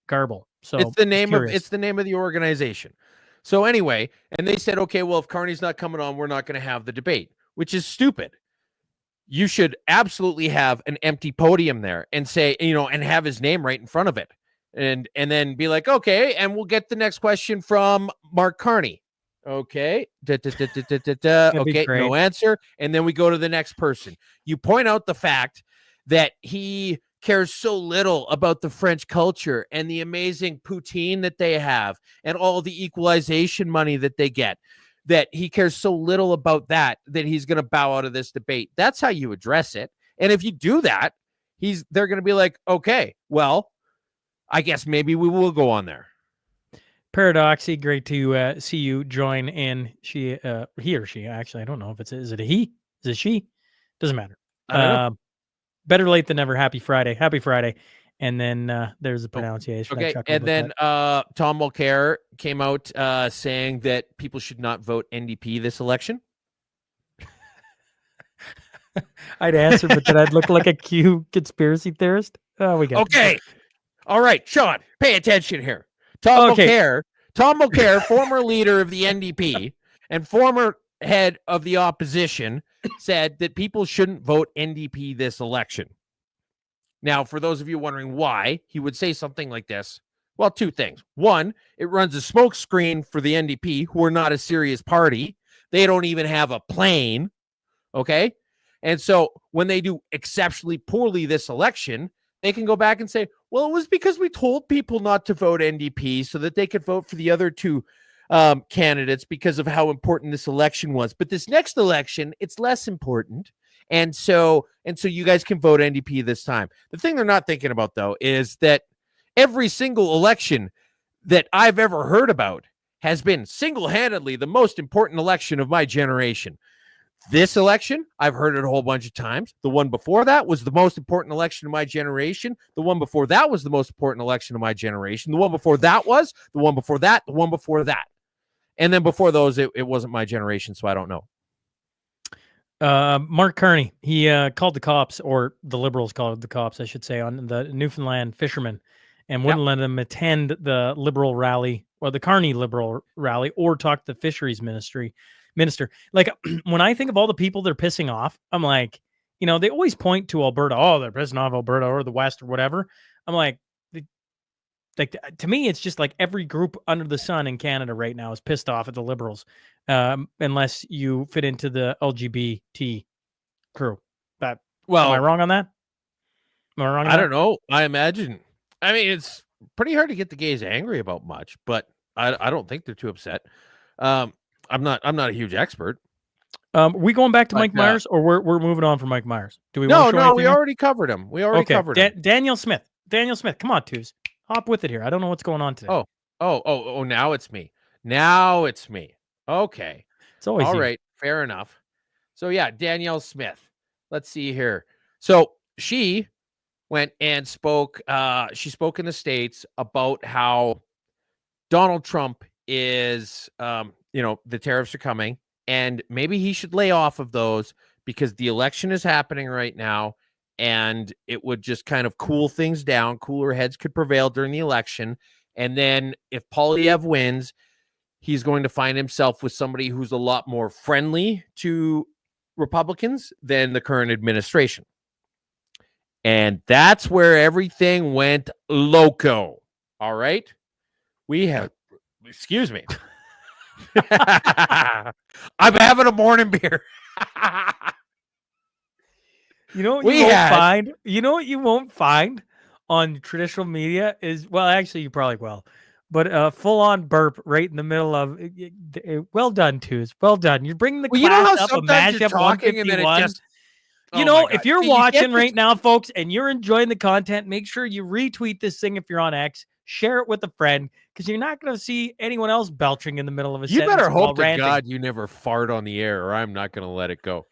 garble. So it's the name of the organization. So anyway, and they said, okay, well, if Carney's not coming on, we're not going to have the debate, which is stupid. You should absolutely have an empty podium there and say, and have his name right in front of it. And then be like, okay, and we'll get the next question from Mark Carney. Okay. Okay, no answer. And then we go to the next person. You point out the fact that he cares so little about the French culture and the amazing poutine that they have and all the equalization money that they get, that he cares so little about that he's going to bow out of this debate. That's how you address it. And if you do that, they're going to be like, okay, well, I guess maybe we will go on there. Paradoxy, great to see you join in. He or she, actually, I don't know if is it a he? Is it she? Doesn't matter. Better late than never. Happy Friday. Happy Friday. And then there's a pronunciation. Okay. And then Tom Mulcair came out saying that people should not vote NDP this election. I'd answer, but then I'd look like a Q conspiracy theorist. Oh, we got okay. All right, Sean, pay attention here. Tom Mulcair, former leader of the NDP and former head of the opposition, said that people shouldn't vote NDP this election. Now, for those of you wondering why he would say something like this, well, two things. One, it runs a smoke screen for the NDP, who are not a serious party. They don't even have a plane, okay? And so when they do exceptionally poorly this election, they can go back and say, well, it was because we told people not to vote NDP so that they could vote for the other two candidates because of how important this election was. But this next election, it's less important. And so you guys can vote NDP this time. The thing they're not thinking about, though, is that every single election that I've ever heard about has been single-handedly the most important election of my generation. This election, I've heard it a whole bunch of times. The one before that was the most important election of my generation. The one before that was the most important election of my generation. The one before that was, the one before that, the one before that. And then before those, it wasn't my generation, so I don't know. Mark Carney, he called the cops, or the Liberals called the cops, I should say, on the Newfoundland fishermen and wouldn't let them attend the Liberal rally, or the Carney Liberal rally, or talk to the fisheries minister. Like, when I think of all the people they're pissing off, I'm like, you know, they always point to Alberta. Oh, they're pissing off Alberta or the West or whatever. I'm like to me, it's just like every group under the sun in Canada right now is pissed off at the Liberals, unless you fit into the LGBT crew. Am I wrong on that? Am I wrong? I don't know. I imagine. I mean, it's pretty hard to get the gays angry about much, but I don't think they're too upset. I'm not a huge expert. We going back to Mike Myers, or we're moving on from Mike Myers? Do we? No, we already covered him. Covered him. Danielle Smith. Come on, Twos. Hop with it here. I don't know what's going on today. Oh, now it's me. Okay. It's always all you. right. Fair enough. So yeah, Danielle Smith. Let's see here. So she went and spoke. She spoke in the States about how Donald Trump is, the tariffs are coming, and maybe he should lay off of those because the election is happening right now, and it would just kind of cool things down. Cooler heads could prevail during the election. And then if Poilievre wins, he's going to find himself with somebody who's a lot more friendly to Republicans than the current administration. And that's where everything went loco. All right. Excuse me. I'm having a morning beer. You know what you won't find on traditional media is, well, actually you probably will, but a full-on burp right in the middle of well done, Twos. Well done. You're bringing the class up of Mashup 151. If you're watching right now, folks, and you're enjoying the content, make sure you retweet this thing if you're on X. Share it with a friend, because you're not going to see anyone else belching in the middle of a sentence. You better hope to ranting. God you never fart on the air, or I'm not going to let it go.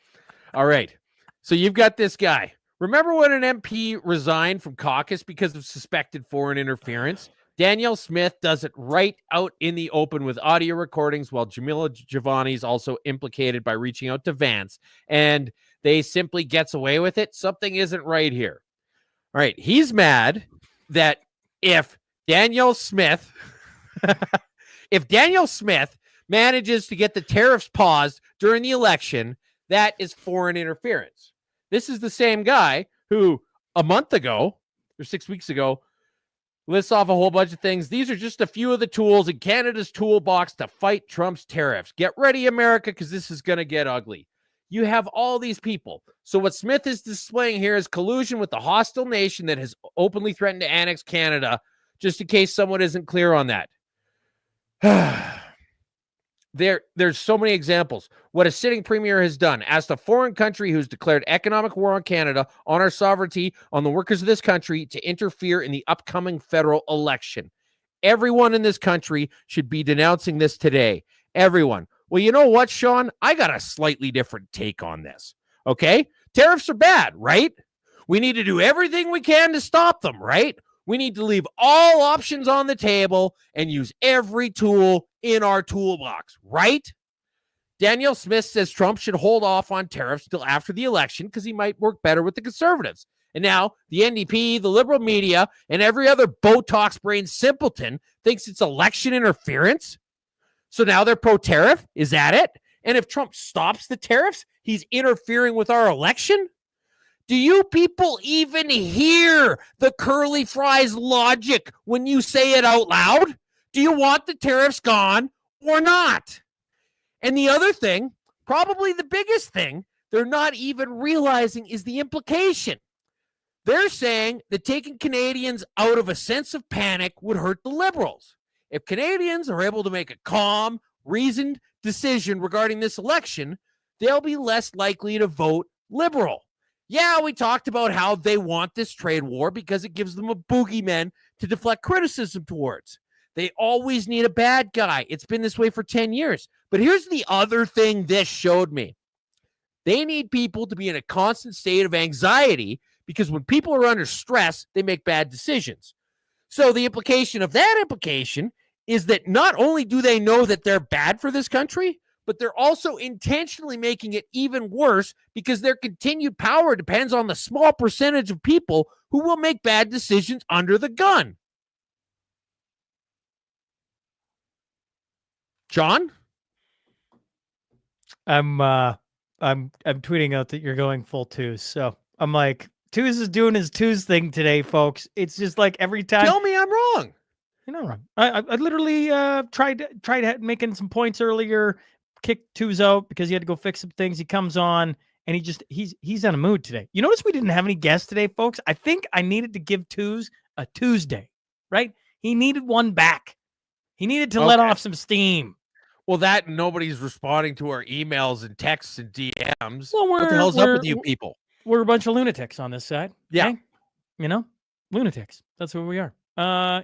All right. So you've got this guy. Remember when an MP resigned from caucus because of suspected foreign interference? Danielle Smith does it right out in the open with audio recordings, while Jamila Giovanni is also implicated by reaching out to Vance, and they simply gets away with it. Something isn't right here. All right. He's mad that if Danielle Smith manages to get the tariffs paused during the election, that is foreign interference. This is the same guy who a month ago or 6 weeks ago lists off a whole bunch of things. These are just a few of the tools in Canada's toolbox to fight Trump's tariffs. Get ready, America, because this is going to get ugly. You have all these people. So what Smith is displaying here is collusion with the hostile nation that has openly threatened to annex Canada, just in case someone isn't clear on that. There's so many examples. What a sitting premier has done, asked a foreign country who's declared economic war on Canada, on our sovereignty, on the workers of this country, to interfere in the upcoming federal election. Everyone in this country should be denouncing this today. Everyone. Well, you know what, Sean? I got a slightly different take on this. Okay? Tariffs are bad, right? We need to do everything we can to stop them, right? We need to leave all options on the table and use every tool in our toolbox, right? Danielle Smith says Trump should hold off on tariffs till after the election because he might work better with the conservatives. And now the NDP, the liberal media, and every other Botox-brained simpleton thinks it's election interference. So now they're pro-tariff? Is that it? And if Trump stops the tariffs, he's interfering with our election? Do you people even hear the curly fries logic when you say it out loud? Do you want the tariffs gone or not? And the other thing, probably the biggest thing, they're not even realizing is the implication. They're saying that taking Canadians out of a sense of panic would hurt the Liberals. If Canadians are able to make a calm, reasoned decision regarding this election, they'll be less likely to vote Liberal. Yeah, we talked about how they want this trade war because it gives them a boogeyman to deflect criticism towards. They always need a bad guy. It's been this way for 10 years. But here's the other thing this showed me. They need people to be in a constant state of anxiety because when people are under stress, they make bad decisions. So the implication of that implication is that not only do they know that they're bad for this country, but they're also intentionally making it even worse because their continued power depends on the small percentage of people who will make bad decisions under the gun. John? I'm tweeting out that you're going full twos. So I'm like, Twos is doing his twos thing today, folks. It's just like every time. Tell me I'm wrong. You're not wrong. I literally tried making some points earlier, kicked Twos out because he had to go fix some things. He comes on and he's on a mood today. You notice we didn't have any guests today, folks. I think I needed to give Twos a Tuesday, right? He needed one back. He needed to let off some steam. Well, that nobody's responding to our emails and texts and DMs. Well, what the hell's up with you people? We're a bunch of lunatics on this side. Yeah. Okay? You know, lunatics. That's what we are.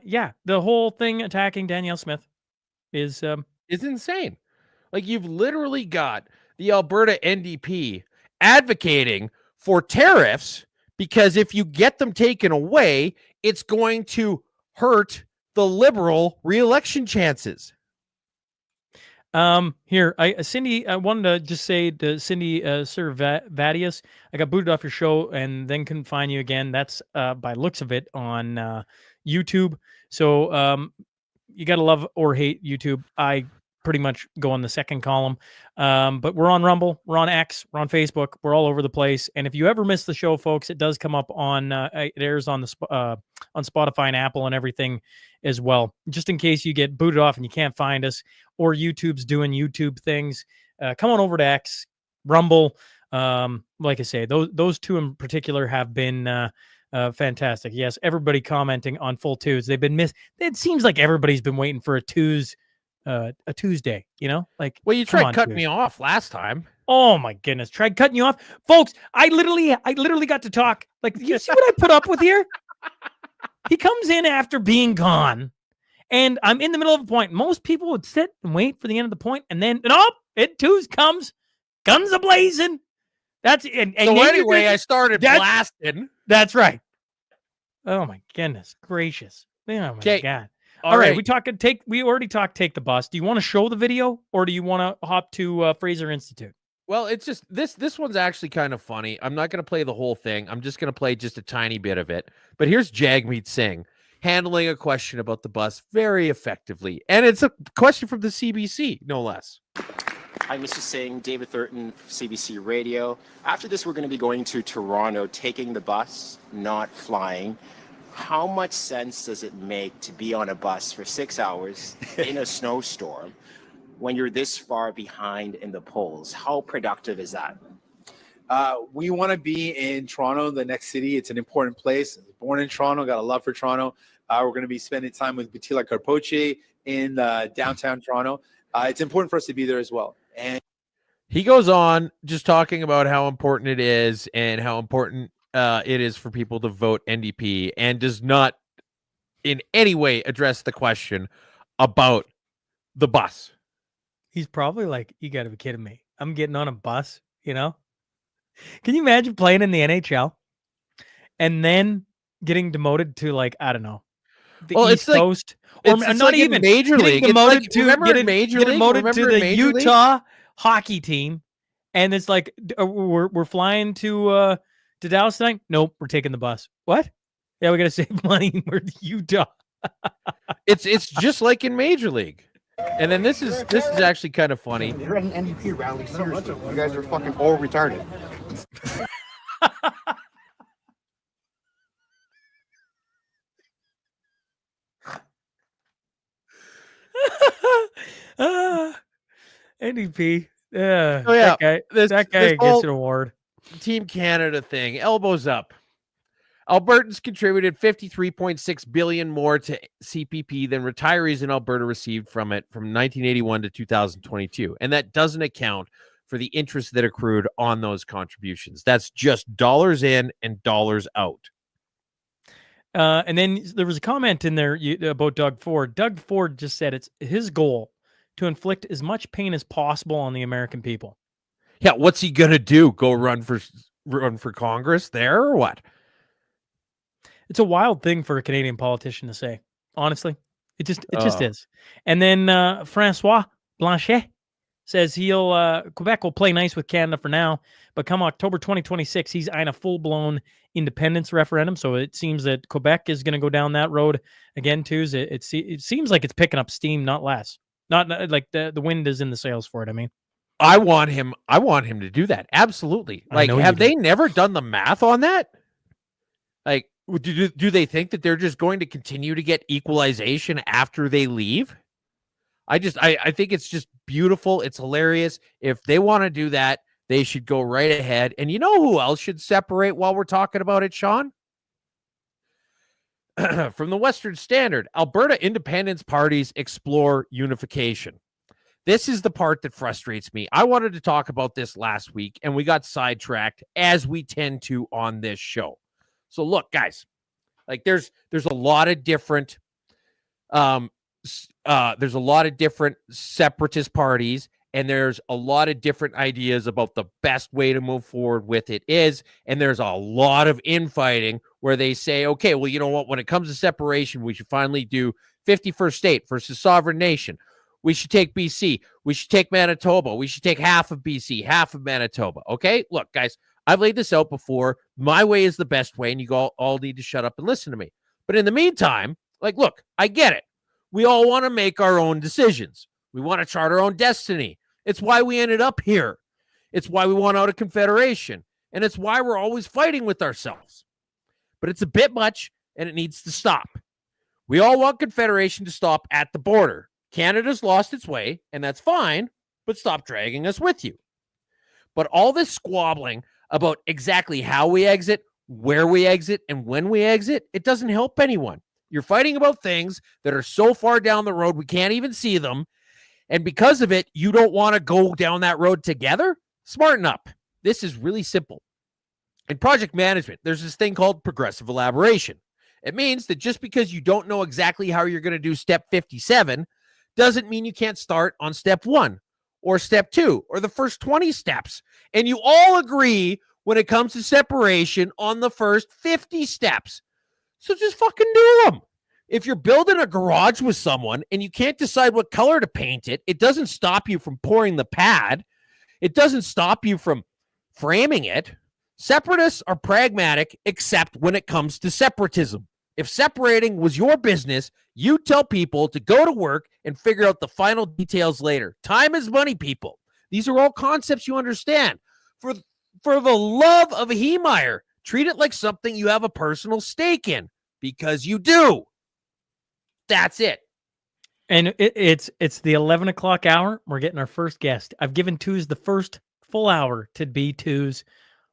Yeah. The whole thing attacking Danielle Smith is insane. Like, you've literally got the Alberta NDP advocating for tariffs because if you get them taken away, it's going to hurt the Liberal re-election chances. Here, Cindy, I wanted to just say to Cindy, Sir Vadius, I got booted off your show and then couldn't find you again. That's by looks of it on YouTube. So you gotta love or hate YouTube. I pretty much go on the second column. But we're on Rumble, we're on X, we're on Facebook, we're all over the place. And if you ever miss the show, folks, it does come up on it airs on the on Spotify and Apple and everything as well. Just in case you get booted off and you can't find us, or YouTube's doing YouTube things, come on over to X, Rumble. Like I say, those two in particular have been fantastic. Yes, everybody commenting on full twos. They've been missed. It seems like everybody's been waiting for a Tuesday, you know, like, well, you tried cutting me off last time. Oh my goodness. Tried cutting you off, folks. I literally got to talk. Like, you see what I put up with here? He comes in after being gone and I'm in the middle of a point. Most people would sit and wait for the end of the point. And then, it Twos comes, guns a blazing. That's and so anyway, I started blasting. That's right. Oh my goodness gracious. Oh my God. All right. We already talked Take the Bus. Do you want to show the video or do you want to hop to Fraser Institute? Well, it's just this one's actually kind of funny. I'm not going to play the whole thing. I'm just going to play just a tiny bit of it. But here's Jagmeet Singh handling a question about the bus very effectively. And it's a question from the CBC, no less. Hi, Mr. Singh, David Thurton, CBC Radio. After this, we're going to be going to Toronto, taking the bus, not flying. How much sense does it make to be on a bus for 6 hours in a snowstorm when you're this far behind in the polls? How productive is that? We want to be in Toronto, the next city. It's an important place. Born in Toronto, got a love for Toronto. We're going to be spending time with Batila Carpoche in downtown Toronto. It's important for us to be there as well. And he goes on just talking about how important it is and how important it is for people to vote NDP, and does not in any way address the question about the bus. He's probably like, you got to be kidding me. I'm getting on a bus, you know? Can you imagine playing in the NHL and then getting demoted to, like, I don't know, the East Coast? Or it's not like even Major League. Demoted to the Utah hockey team. And it's like, we're flying to Dallas tonight? Nope, we're taking the bus. What? Yeah, we got to save money. We're Utah. It's just like in Major League. And then this is actually kind of funny. You're at an NDP rally, seriously. You guys are fucking all retarded. NDP. Oh, yeah. That guy gets an award. Team Canada thing, elbows up. Albertans contributed $53.6 billion more to CPP than retirees in Alberta received from it from 1981 to 2022. And that doesn't account for the interest that accrued on those contributions. That's just dollars in and dollars out. And then there was a comment in there about Doug Ford. Doug Ford just said it's his goal to inflict as much pain as possible on the American people. Yeah, what's he gonna do? Go run for Congress there or what? It's a wild thing for a Canadian politician to say. Honestly, it just is. And then Francois Blanchet says Quebec will play nice with Canada for now, but come October 2026, he's eyeing a full-blown independence referendum. So it seems that Quebec is going to go down that road again too. It seems like it's picking up steam, not less. Not like the wind is in the sails for it. I mean, I want him to do that. Absolutely. Like, have they never done the math on that? Like, do they think that they're just going to continue to get equalization after they leave? I think it's just beautiful. It's hilarious. If they want to do that, they should go right ahead. And you know who else should separate while we're talking about it, Sean? From the Western Standard, Alberta independence parties explore unification. This is the part that frustrates me. I wanted to talk about this last week, and we got sidetracked, as we tend to on this show. So look, guys, like there's a lot of different separatist parties, and there's a lot of different ideas about the best way to move forward with it is, and there's a lot of infighting where they say, okay, well, you know what, when it comes to separation, we should finally do 51st state versus sovereign nation. We should take BC. We should take Manitoba. We should take half of BC, half of Manitoba. Okay, look, guys, I've laid this out before. My way is the best way, and you all need to shut up and listen to me. But in the meantime, like, look, I get it. We all want to make our own decisions. We want to chart our own destiny. It's why we ended up here. It's why we want out of Confederation. And it's why we're always fighting with ourselves. But it's a bit much, and it needs to stop. We all want Confederation to stop at the border. Canada's lost its way, and that's fine, but stop dragging us with you. But all this squabbling about exactly how we exit, where we exit, and when we exit, it doesn't help anyone. You're fighting about things that are so far down the road we can't even see them, and because of it, you don't want to go down that road together? Smarten up. This is really simple. In project management, there's this thing called progressive elaboration. It means that just because you don't know exactly how you're going to do step 57 doesn't mean you can't start on step 1 or step 2 or the first 20 steps. And you all agree when it comes to separation on the first 50 steps. So just fucking do them. If you're building a garage with someone and you can't decide what color to paint it, it doesn't stop you from pouring the pad. It doesn't stop you from framing it. Separatists are pragmatic, except when it comes to separatism. If separating was your business, you tell people to go to work and figure out the final details later. Time is money, people. These are all concepts you understand. For the love of a Heemeyer, treat it like something you have a personal stake in, because you do. That's it. And it's the 11 o'clock hour. We're getting our first guest. I've given Twos the first full hour to be Twos.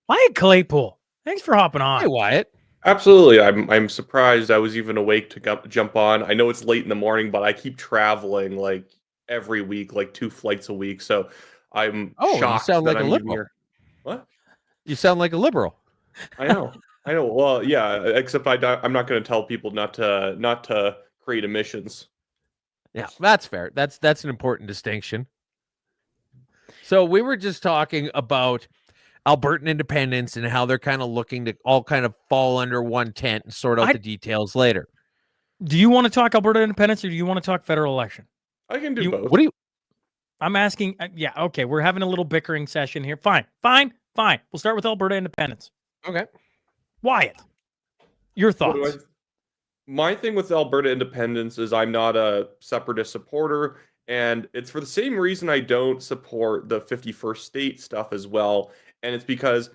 Wyatt Clayool, thanks for hopping on. Hey, Wyatt. Absolutely. I'm surprised I was even awake to jump on. I know it's late in the morning, but I keep traveling like every week, like 2 flights a week. So I'm shocked. You sound like that a I'm liberal. here. What? You sound like a liberal. I know. Well, yeah. Except I'm not going to tell people not to create emissions. Yeah, that's fair. That's an important distinction. So we were just talking about Albertan independence and how they're kind of looking to all kind of fall under one tent and sort out the details later. Do you want to talk Alberta independence or do you want to talk federal election? I can do both. What do you? I'm asking. Yeah, okay. We're having a little bickering session here. Fine. We'll start with Alberta independence. Okay. Wyatt, your thoughts? My thing with Alberta independence is I'm not a separatist supporter, And it's for the same reason I don't support the 51st state stuff as well. And it's because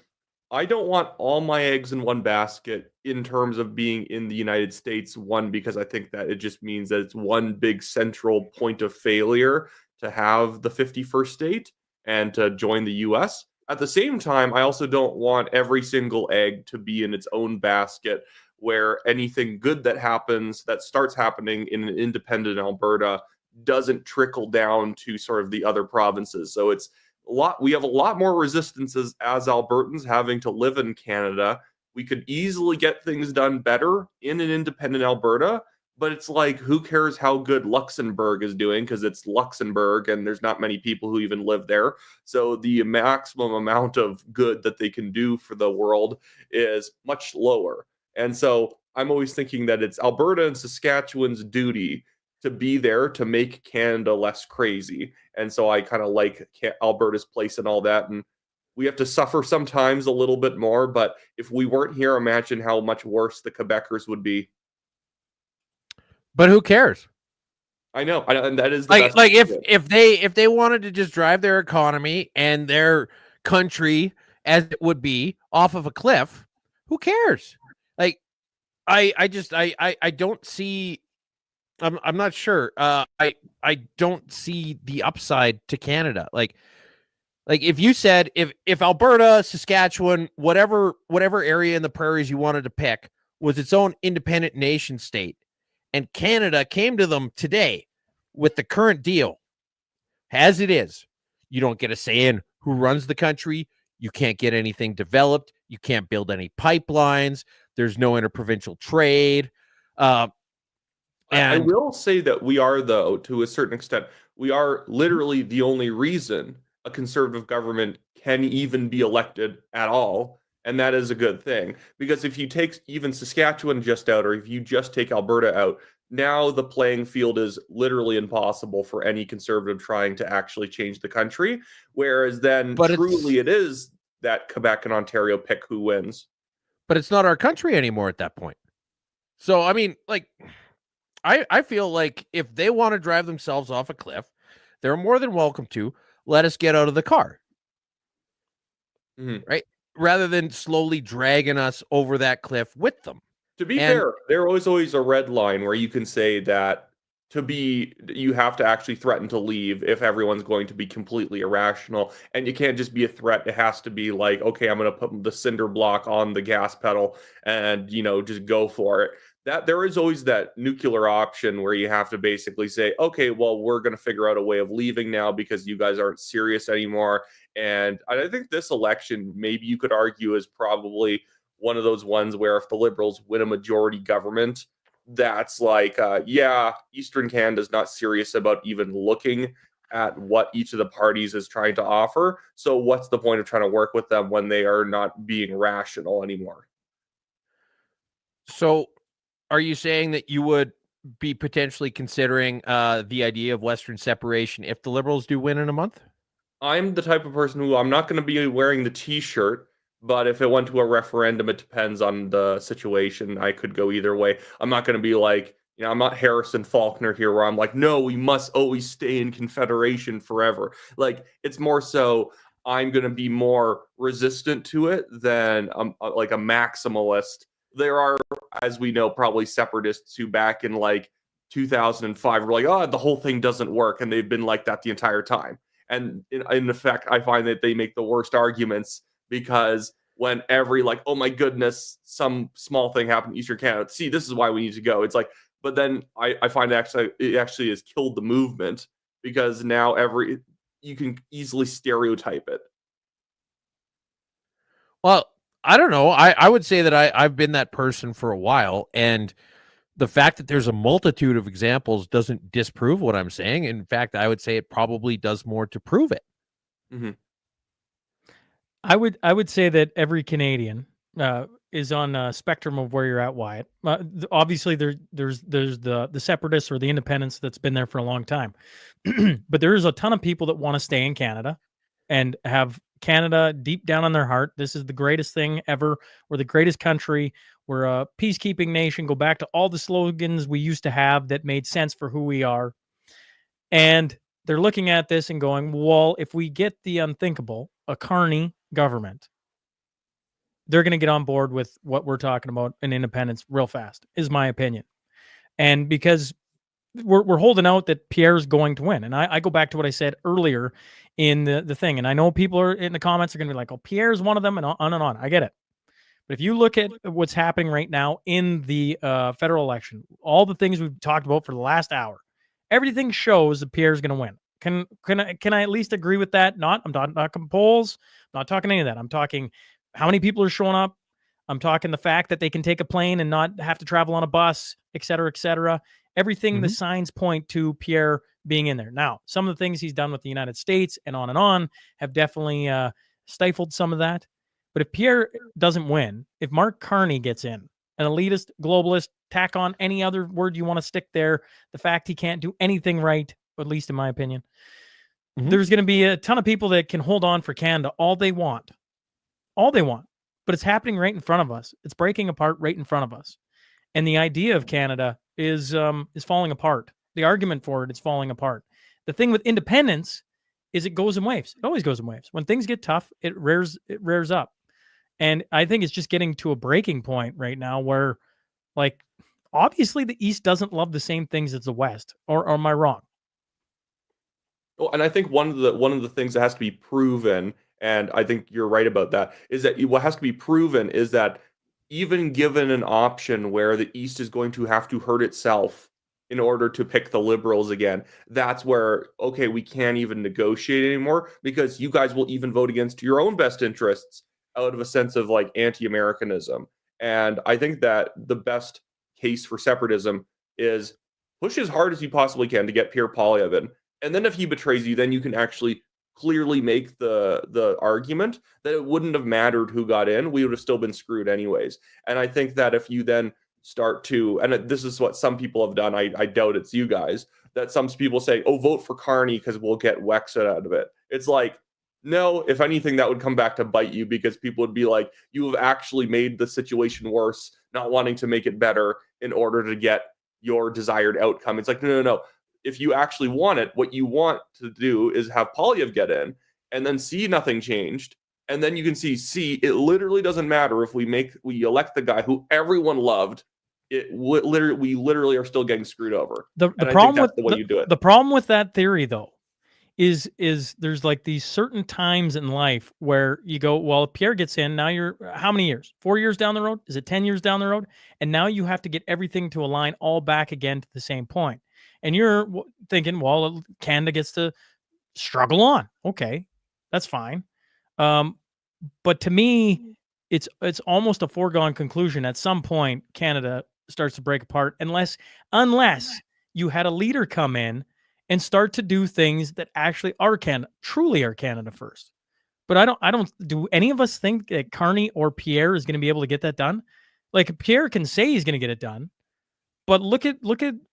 I don't want all my eggs in one basket in terms of being in the United States. One, because I think that it just means that it's one big central point of failure to have the 51st state and to join the US. At the same time, I also don't want every single egg to be in its own basket where anything good that happens, that starts happening in an independent Alberta, doesn't trickle down to sort of the other provinces. So it's we have a lot more resistances as Albertans having to live in Canada. We could easily get things done better in an independent Alberta, but it's like, who cares how good Luxembourg is doing, because it's Luxembourg and there's not many people who even live there. So the maximum amount of good that they can do for the world is much lower. And so I'm always thinking that it's Alberta and Saskatchewan's duty to be there to make Canada less crazy. And so I kind of like Alberta's place and all that. And we have to suffer sometimes a little bit more. But if we weren't here, imagine how much worse the Quebecers would be. But who cares? I know. And that is the like, best like if they wanted to just drive their economy and their country as it would be off of a cliff, who cares? Like, I don't see. I'm not sure. I don't see the upside to Canada. Like if you said if Alberta, Saskatchewan, whatever area in the prairies you wanted to pick was its own independent nation state, and Canada came to them today with the current deal as it is, you don't get a say in who runs the country. You can't get anything developed. You can't build any pipelines. There's no interprovincial trade. And I will say that we are, though, to a certain extent, we are literally the only reason a conservative government can even be elected at all. And that is a good thing. Because if you take even Saskatchewan just out, or if you just take Alberta out, now the playing field is literally impossible for any conservative trying to actually change the country. Whereas then truly it is that Quebec and Ontario pick who wins. But it's not our country anymore at that point. So, I mean, like, I feel like if they want to drive themselves off a cliff, they're more than welcome to. Let us get out of the car. Right? Rather than slowly dragging us over that cliff with them. To be fair, there is always a red line where you can say that you have to actually threaten to leave if everyone's going to be completely irrational. And you can't just be a threat. It has to be like, okay, I'm going to put the cinder block on the gas pedal and, just go for it. That there is always that nuclear option where you have to basically say, okay, well, we're going to figure out a way of leaving now because you guys aren't serious anymore. And I think this election, maybe you could argue, is probably one of those ones where if the Liberals win a majority government, that's like, Eastern Canada's not serious about even looking at what each of the parties is trying to offer. So what's the point of trying to work with them when they are not being rational anymore? So are you saying that you would be potentially considering the idea of Western separation if the Liberals do win in a month? I'm the type of person who I'm not going to be wearing the T-shirt, but if it went to a referendum, it depends on the situation. I could go either way. I'm not going to be like, I'm not Harrison Faulkner here where I'm like, no, we must always stay in Confederation forever. Like, it's more so I'm going to be more resistant to it than like a maximalist. There are, as we know, probably separatists who back in like 2005 were like, oh, the whole thing doesn't work. And they've been like that the entire time. And in effect, I find that they make the worst arguments because when every like, oh my goodness, some small thing happened in Eastern Canada. See, this is why we need to go. It's like, but then I find it actually has killed the movement because now you can easily stereotype it. Well, I don't know. I would say that I've been that person for a while, and the fact that there's a multitude of examples doesn't disprove what I'm saying. In fact, I would say it probably does more to prove it. Mm-hmm. I would say that every Canadian is on a spectrum of where you're at, Wyatt. Obviously, there's the separatists or the independents that's been there for a long time, but there is a ton of people that want to stay in Canada and have Canada deep down in their heart. This is the greatest thing ever. We're the greatest country. We're a peacekeeping nation. Go back to all the slogans we used to have that made sense for who we are. And they're looking at this and going, well, if we get the unthinkable, a Carney government, they're going to get on board with what we're talking about in independence real fast, is my opinion. And because we're holding out that Pierre's going to win. And I go back to what I said earlier in the thing. And I know people are in the comments are going to be like, oh, Pierre's one of them, and on and on. I get it. But if you look at what's happening right now in the federal election, all the things we've talked about for the last hour, everything shows that Pierre's going to win. Can I at least agree with that? I'm not talking polls. I'm not talking any of that. I'm talking how many people are showing up. I'm talking the fact that they can take a plane and not have to travel on a bus, et cetera, et cetera. Everything, the signs point to Pierre being in there. Now, some of the things he's done with the United States and on have definitely stifled some of that. But if Pierre doesn't win, if Mark Carney gets in, an elitist, globalist, tack on any other word you want to stick there, the fact he can't do anything right, at least in my opinion, there's going to be a ton of people that can hold on for Canada all they want. All they want. But it's happening right in front of us. It's breaking apart right in front of us. And the idea of Canada is falling apart. The argument for it is falling apart. The thing with independence is it goes in waves. It always goes in waves. When things get tough, it rears up. And I think it's just getting to a breaking point right now where, like, obviously the East doesn't love the same things as the West. Or am I wrong? Well, and I think one of the things that has to be proven, and I think you're right about that, is that what has to be proven is that even given an option where the East is going to have to hurt itself in order to pick the Liberals again, that's where, okay, we can't even negotiate anymore because you guys will even vote against your own best interests out of a sense of like anti-Americanism. And I think that the best case for separatism is push as hard as you possibly can to get Pierre Poilievre in. And then if he betrays you, then you can actually clearly make the argument that it wouldn't have mattered who got in. We would have still been screwed anyways. And I think that if you then start to, and this is what some people have done, I doubt it's you guys, that some people say, oh, vote for Carney because we'll get Wexit out of it. It's like, no, if anything, that would come back to bite you because people would be like, you have actually made the situation worse, not wanting to make it better in order to get your desired outcome. It's like, no. If you actually want it, what you want to do is have Poilievre get in and then see nothing changed. And then you can see, it literally doesn't matter if we elect the guy who everyone loved. We literally are still getting screwed over. The problem with the way you do it. The problem with that theory, though, is there's like these certain times in life where you go, well, if Pierre gets in, now you're how many years? 4 years down the road? Is it 10 years down the road? And now you have to get everything to align all back again to the same point. And you're thinking, well, Canada gets to struggle on. Okay, that's fine. But to me, it's almost a foregone conclusion. At some point, Canada starts to break apart unless you had a leader come in and start to do things that actually truly are Canada first. But I don't do any of us think that Carney or Pierre is going to be able to get that done. Like Pierre can say he's going to get it done. But look at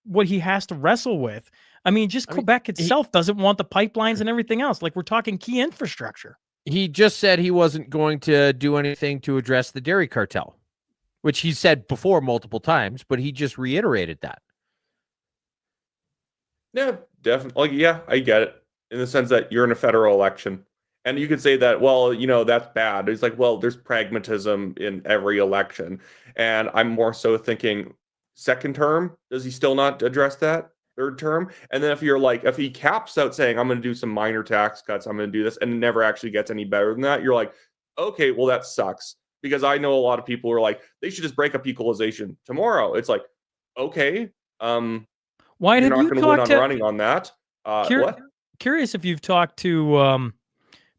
what he has to wrestle with. I mean, Quebec itself doesn't want the pipelines and everything else. Like we're talking key infrastructure. He just said he wasn't going to do anything to address the dairy cartel, which he said before multiple times, but he just reiterated that. Yeah, definitely. Yeah, I get it in the sense that you're in a federal election. And you could say that, well, that's bad. It's like, well, there's pragmatism in every election. And I'm more so thinking, second term, does he still not address that? Third term? And then if he caps out saying, I'm going to do some minor tax cuts, I'm going to do this, and it never actually gets any better than that, you're like, okay, well, that sucks. Because I know a lot of people are like, they should just break up equalization tomorrow. It's like, okay, why did you talk to running on that? Curious if you've talked to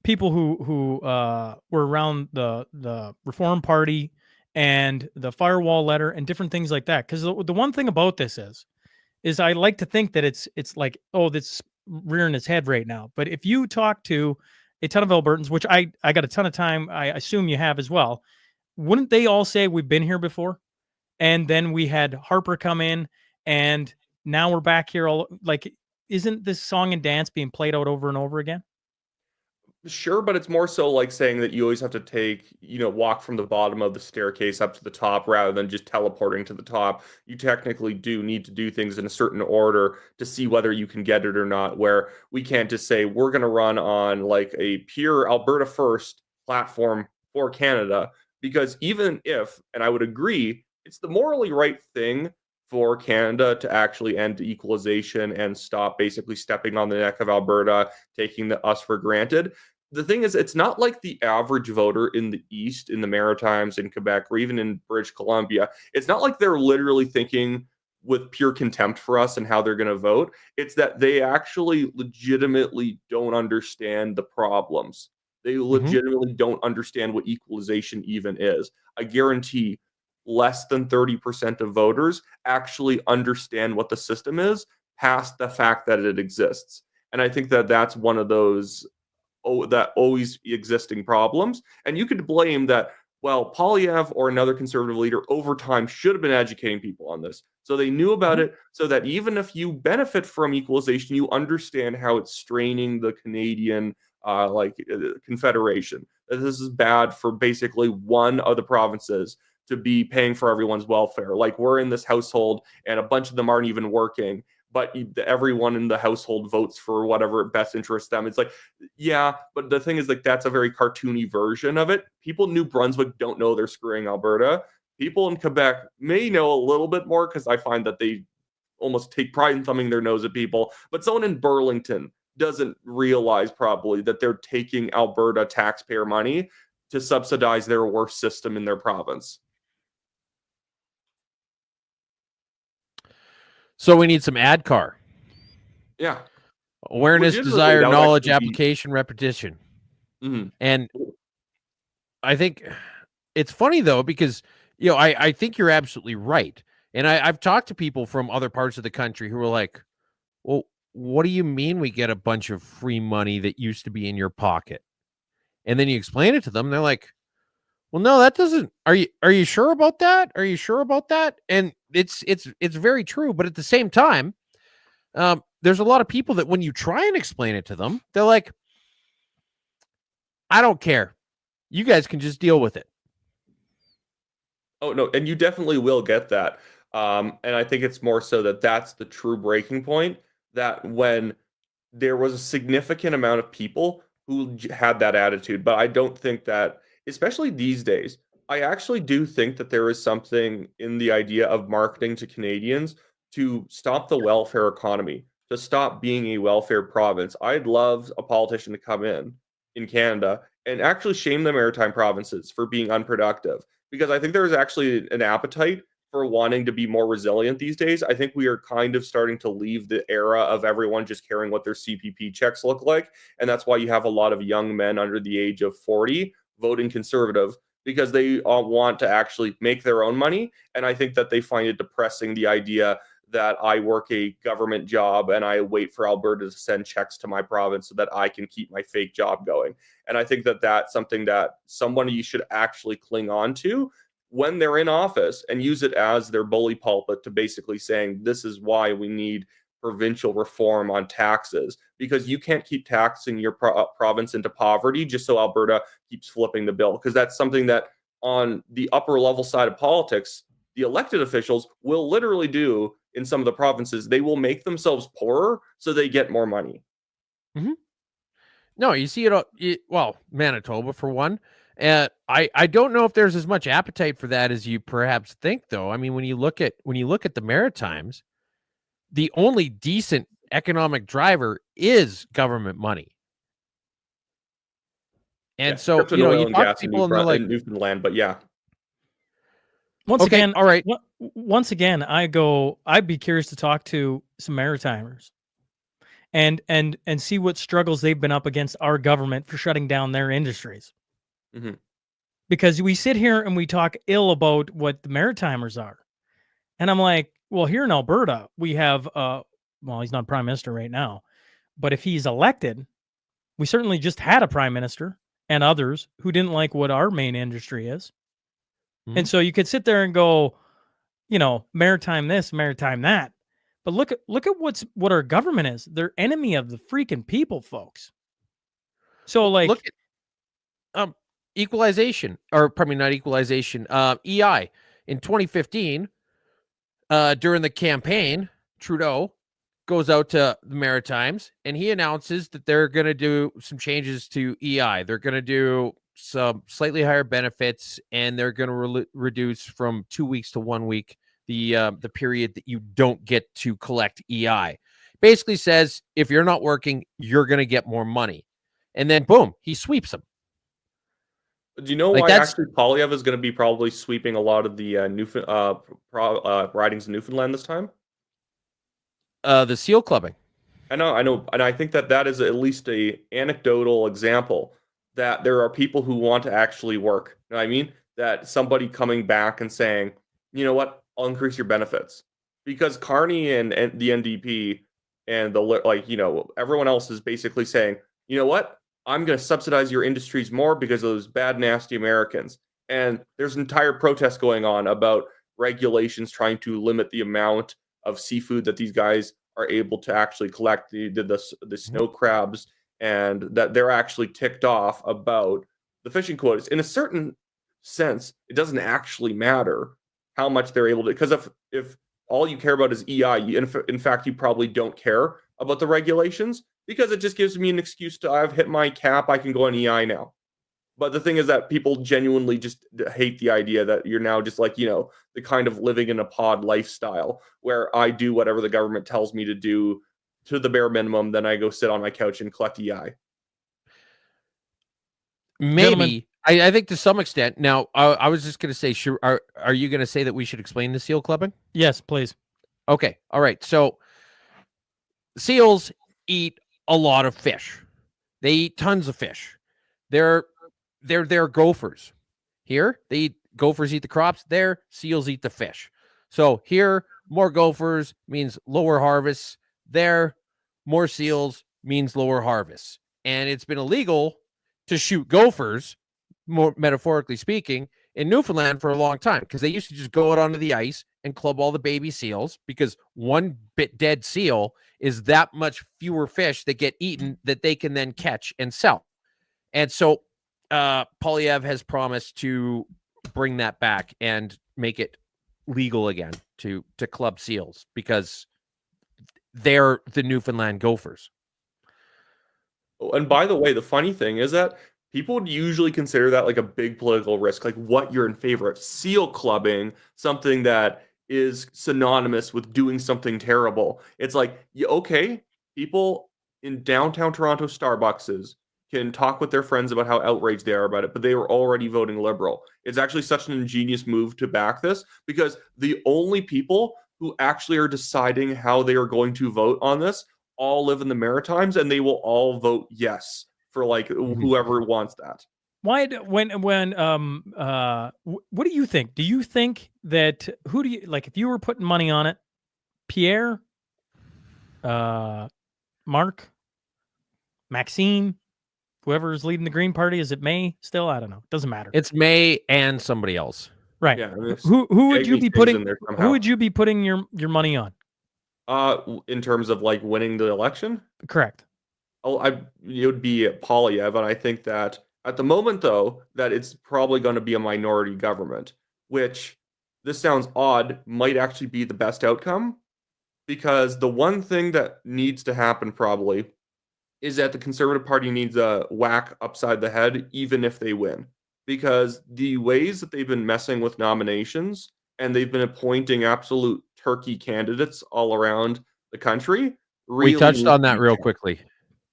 people who were around the Reform Party and the firewall letter and different things like that. Because the one thing about this is I like to think that it's like, oh, that's rearing its head right now. But if you talk to a ton of Albertans, which I got a ton of time, I assume you have as well, wouldn't they all say we've been here before? And then we had Harper come in and now we're back here. Isn't this song and dance being played out over and over again? Sure, but it's more so like saying that you always have to take, walk from the bottom of the staircase up to the top rather than just teleporting to the top. You technically do need to do things in a certain order to see whether you can get it or not, where we can't just say we're going to run on like a pure Alberta first platform for Canada, because even if, and I would agree, it's the morally right thing for Canada to actually end equalization and stop basically stepping on the neck of Alberta, taking us for granted. The thing is, it's not like the average voter in the East, in the Maritimes, in Quebec, or even in British Columbia. It's not like they're literally thinking with pure contempt for us and how they're going to vote. It's that they actually legitimately don't understand the problems. They legitimately don't understand what equalization even is. I guarantee less than 30% of voters actually understand what the system is past the fact that it exists. And I think that that's one of those that always existing problems. And you could blame that, well, Polyev or another conservative leader over time should have been educating people on this. So they knew about it, so that even if you benefit from equalization, you understand how it's straining the Canadian confederation. That this is bad for basically one of the provinces to be paying for everyone's welfare. Like, we're in this household and a bunch of them aren't even working, but everyone in the household votes for whatever best interests them. It's like, yeah, but the thing is, like, that's a very cartoony version of it. People in New Brunswick don't know they're screwing Alberta. People in Quebec may know a little bit more, because I find that they almost take pride in thumbing their nose at people. But someone in Burlington doesn't realize probably that they're taking Alberta taxpayer money to subsidize their worst system in their province. So we need some ADCAR. Yeah. Awareness, desire, knowledge, application, repetition. Mm-hmm. And I think it's funny, though, because, I think you're absolutely right. And I've talked to people from other parts of the country who are like, well, what do you mean we get a bunch of free money that used to be in your pocket? And then you explain it to them, and they're like, well, no, that doesn't. Are you sure about that? Are you sure about that? And it's very true. But at the same time, there's a lot of people that when you try and explain it to them, they're like, I don't care. You guys can just deal with it. Oh, no. And you definitely will get that. And I think it's more so that that's the true breaking point, that when there was a significant amount of people who had that attitude. But I don't think that, especially these days, I actually do think that there is something in the idea of marketing to Canadians to stop the welfare economy, to stop being a welfare province. I'd love a politician to come in Canada and actually shame the maritime provinces for being unproductive, because I think there's actually an appetite for wanting to be more resilient these days. I think we are kind of starting to leave the era of everyone just caring what their CPP checks look like. And that's why you have a lot of young men under the age of 40 voting conservative, because they all want to actually make their own money. And I think that they find it depressing, the idea that I work a government job and I wait for Alberta to send checks to my province so that I can keep my fake job going. And I think that that's something that somebody should actually cling on to when they're in office and use it as their bully pulpit to basically saying, this is why we need provincial reform on taxes, because you can't keep taxing your province into poverty just so Alberta keeps flipping the bill. Because that's something that on the upper level side of politics, the elected officials will literally do in some of the provinces. They will make themselves poorer so they get more money. Mm-hmm. No, you see it. Well, Manitoba for one. I don't know if there's as much appetite for that as you perhaps think, though. I mean, when you look at the Maritimes, the only decent economic driver is government money. And so, you talk to people and they're like, in Newfoundland, but yeah. Once again, all right. Once again, I'd be curious to talk to some Maritimers and see what struggles they've been up against our government for shutting down their industries. Mm-hmm. Because we sit here and we talk ill about what the Maritimers are. And I'm like, well, here in Alberta, we have, well, he's not prime minister right now, but if he's elected, we certainly just had a prime minister and others who didn't like what our main industry is. Mm-hmm. And so you could sit there and go, maritime this, maritime that. But look at what our government is. They're enemy of the freaking people, folks. So like, Look at equalization, or probably not equalization, EI in 2015. During the campaign, Trudeau goes out to the Maritimes and he announces that they're going to do some changes to EI. They're going to do some slightly higher benefits, and they're going to reduce from 2 weeks to 1 week the period that you don't get to collect EI. Basically says if you're not working, you're going to get more money. And then boom, he sweeps them. Do you know Like, why that's- actually Polyev is going to be probably sweeping a lot of the ridings in Newfoundland this time? The seal clubbing. I know, and I think that is at least a anecdotal example that there are people who want to actually work. You know what I mean? That somebody coming back and saying, you know what, I'll increase your benefits. Because Carney and the NDP and everyone else is basically saying, you know what, I'm going to subsidize your industries more because of those bad, nasty Americans. And there's an entire protest going on about regulations trying to limit the amount of seafood that these guys are able to actually collect, the snow crabs, and that they're actually ticked off about the fishing quotas. In a certain sense, it doesn't actually matter how much they're able to, because if all you care about is EI, in fact, you probably don't care about the regulations, because it just gives me an excuse to, I've hit my cap, I can go on EI now. But the thing is that people genuinely just hate the idea that you're now just like, the kind of living in a pod lifestyle where I do whatever the government tells me to do to the bare minimum. Then I go sit on my couch and collect EI. Maybe. I think to some extent. Now, I was just going to say, sure. Are you going to say that we should explain the seal clubbing? yes, please. Okay. All right. So seals eat a lot of fish. They eat tons of fish. They're gophers. Here, gophers eat the crops. There, seals eat the fish. So here, more gophers means lower harvests. There, more seals means lower harvests. And it's been illegal to shoot gophers, more metaphorically speaking, in Newfoundland for a long time, because they used to just go out onto the ice and club all the baby seals, because one bit dead seal is that much fewer fish that get eaten that they can then catch and sell. And so Polyev has promised to bring that back and make it legal again to club seals, because they're the Newfoundland gophers. And by the way, the funny thing is that people would usually consider that like a big political risk, like what you're in favor of. Seal clubbing, something that is synonymous with doing something terrible. It's like, okay, people in downtown Toronto Starbuckses can talk with their friends about how outraged they are about it, but they were already voting Liberal. It's actually such an ingenious move to back this, because the only people who actually are deciding how they are going to vote on this all live in the Maritimes, and they will all vote yes for like whoever wants that. Why? What do you think? Do you think that who do you like? If you were putting money on it, Pierre, Mark, Maxime, whoever is leading the Green Party, is it May still? I don't know. Doesn't matter. It's May and somebody else. Right. Yeah, who would you be putting? Who Who would you be putting your money on? in terms of like winning the election? Correct. It would be Polyev, and I think that at the moment, though, that it's probably going to be a minority government, which, this sounds odd, might actually be the best outcome, because the one thing that needs to happen probably is that the Conservative Party needs a whack upside the head, even if they win, because the ways that they've been messing with nominations, and they've been appointing absolute turkey candidates all around the country. Really, we touched on that real quickly.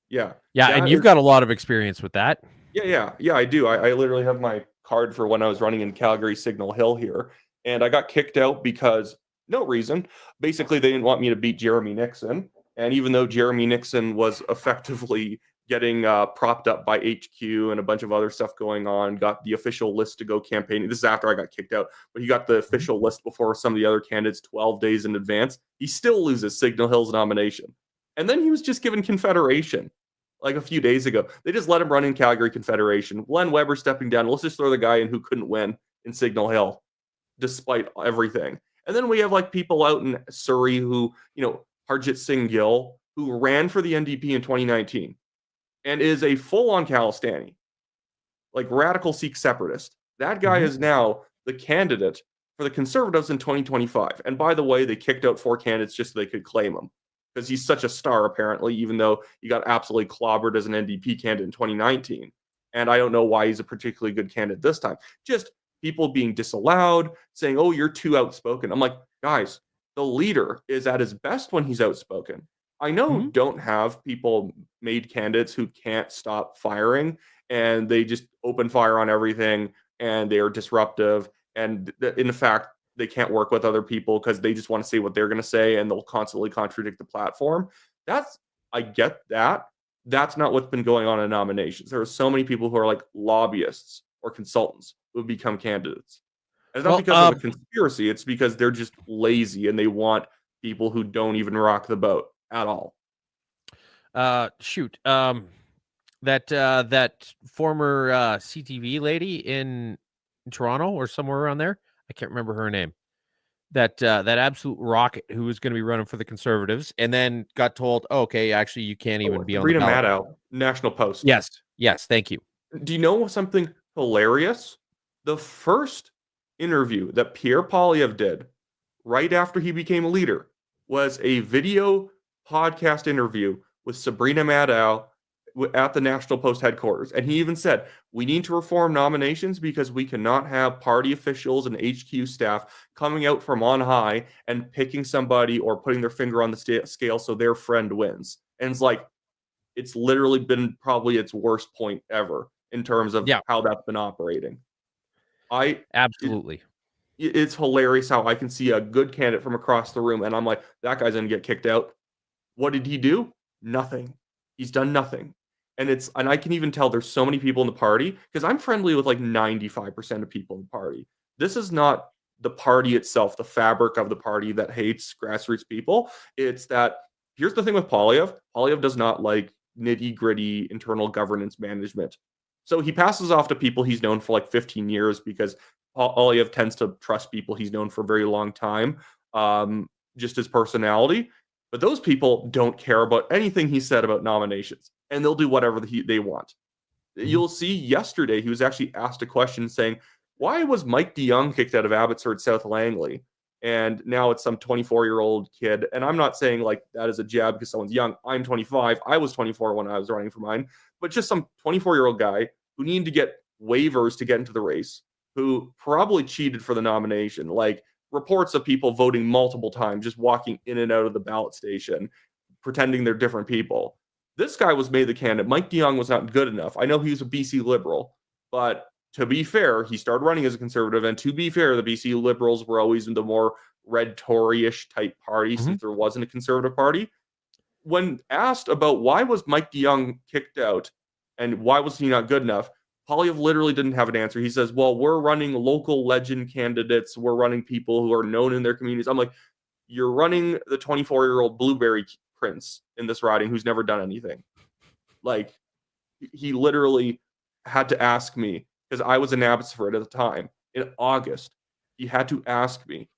Yeah. Yeah, and you've got a lot of experience with that. Yeah, I do. I literally have my card for when I was running in Calgary Signal Hill here, and I got kicked out because no reason. Basically, they didn't want me to beat Jeremy Nixon, and even though Jeremy Nixon was effectively getting propped up by HQ and a bunch of other stuff going on, got the official list to go campaigning. This is after I got kicked out, but he got the official list before some of the other candidates 12 days in advance. He still loses Signal Hill's nomination. And then he was just given Confederation like a few days ago. They just let him run in Calgary Confederation. Glenn Weber stepping down. Let's just throw the guy in who couldn't win in Signal Hill, despite everything. And then we have like people out in Surrey who, Harjit Singh Gill, who ran for the NDP in 2019. and is a full-on Khalistani, like radical Sikh separatist. That guy is now the candidate for the Conservatives in 2025. And by the way, they kicked out 4 candidates just so they could claim him because he's such a star, apparently, even though he got absolutely clobbered as an NDP candidate in 2019. And I don't know why he's a particularly good candidate this time. Just people being disallowed, saying, oh, you're too outspoken. I'm like, guys, the leader is at his best when he's outspoken. I know don't have people made candidates who can't stop firing and they just open fire on everything and they are disruptive. And in fact, they can't work with other people because they just want to say what they're going to say and they'll constantly contradict the platform. I get that. That's not what's been going on in nominations. There are so many people who are like lobbyists or consultants who have become candidates. And it's not because of a conspiracy. It's because they're just lazy and they want people who don't even rock the boat at all. That former CTV lady in Toronto or somewhere around there, I can't remember her name. That absolute rocket who was going to be running for the Conservatives and then got told, oh, okay, actually you can't even be on the ballot. Maddow, National Post. Yes, thank you. Do you know something hilarious? The first interview that Pierre Poilievre did right after he became a leader was a video podcast interview with Sabrina Maddow at the National Post headquarters. And he even said, we need to reform nominations because we cannot have party officials and HQ staff coming out from on high and picking somebody or putting their finger on the scale so their friend wins. And it's like, it's literally been probably its worst point ever in terms of how that's been operating. Absolutely. It's hilarious how I can see a good candidate from across the room and I'm like, that guy's going to get kicked out. What did he do? Nothing. He's done nothing. And I can even tell there's so many people in the party because I'm friendly with like 95% of people in the party. This is not the party itself, the fabric of the party that hates grassroots people. It's that here's the thing with Poilievre. Poilievre does not like nitty-gritty internal governance management. So he passes off to people he's known for like 15 years because Poilievre tends to trust people he's known for a very long time, just his personality. But those people don't care about anything he said about nominations, and they'll do whatever they want. You'll see yesterday he was actually asked a question saying, why was Mike DeYoung kicked out of Abbotsford South Langley? And now it's some 24-year-old kid. And I'm not saying like that is a jab because someone's young. I'm 25. I was 24 when I was running for mine. But just some 24-year-old guy who needed to get waivers to get into the race, who probably cheated for the nomination. Like, reports of people voting multiple times, just walking in and out of the ballot station, pretending they're different people. This guy was made the candidate. Mike DeYoung was not good enough. I know he was a BC Liberal, but to be fair, he started running as a Conservative. And to be fair, the BC Liberals were always in the more red Tory-ish type party since there wasn't a Conservative party. When asked about why was Mike DeYoung kicked out and why was he not good enough, Poilievre literally didn't have an answer. He says, well, we're running local legend candidates. We're running people who are known in their communities. I'm like, you're running the 24-year-old Blueberry Prince in this riding who's never done anything. Like, he literally had to ask me, because I was in Abbotsford at the time, in August. He had to ask me,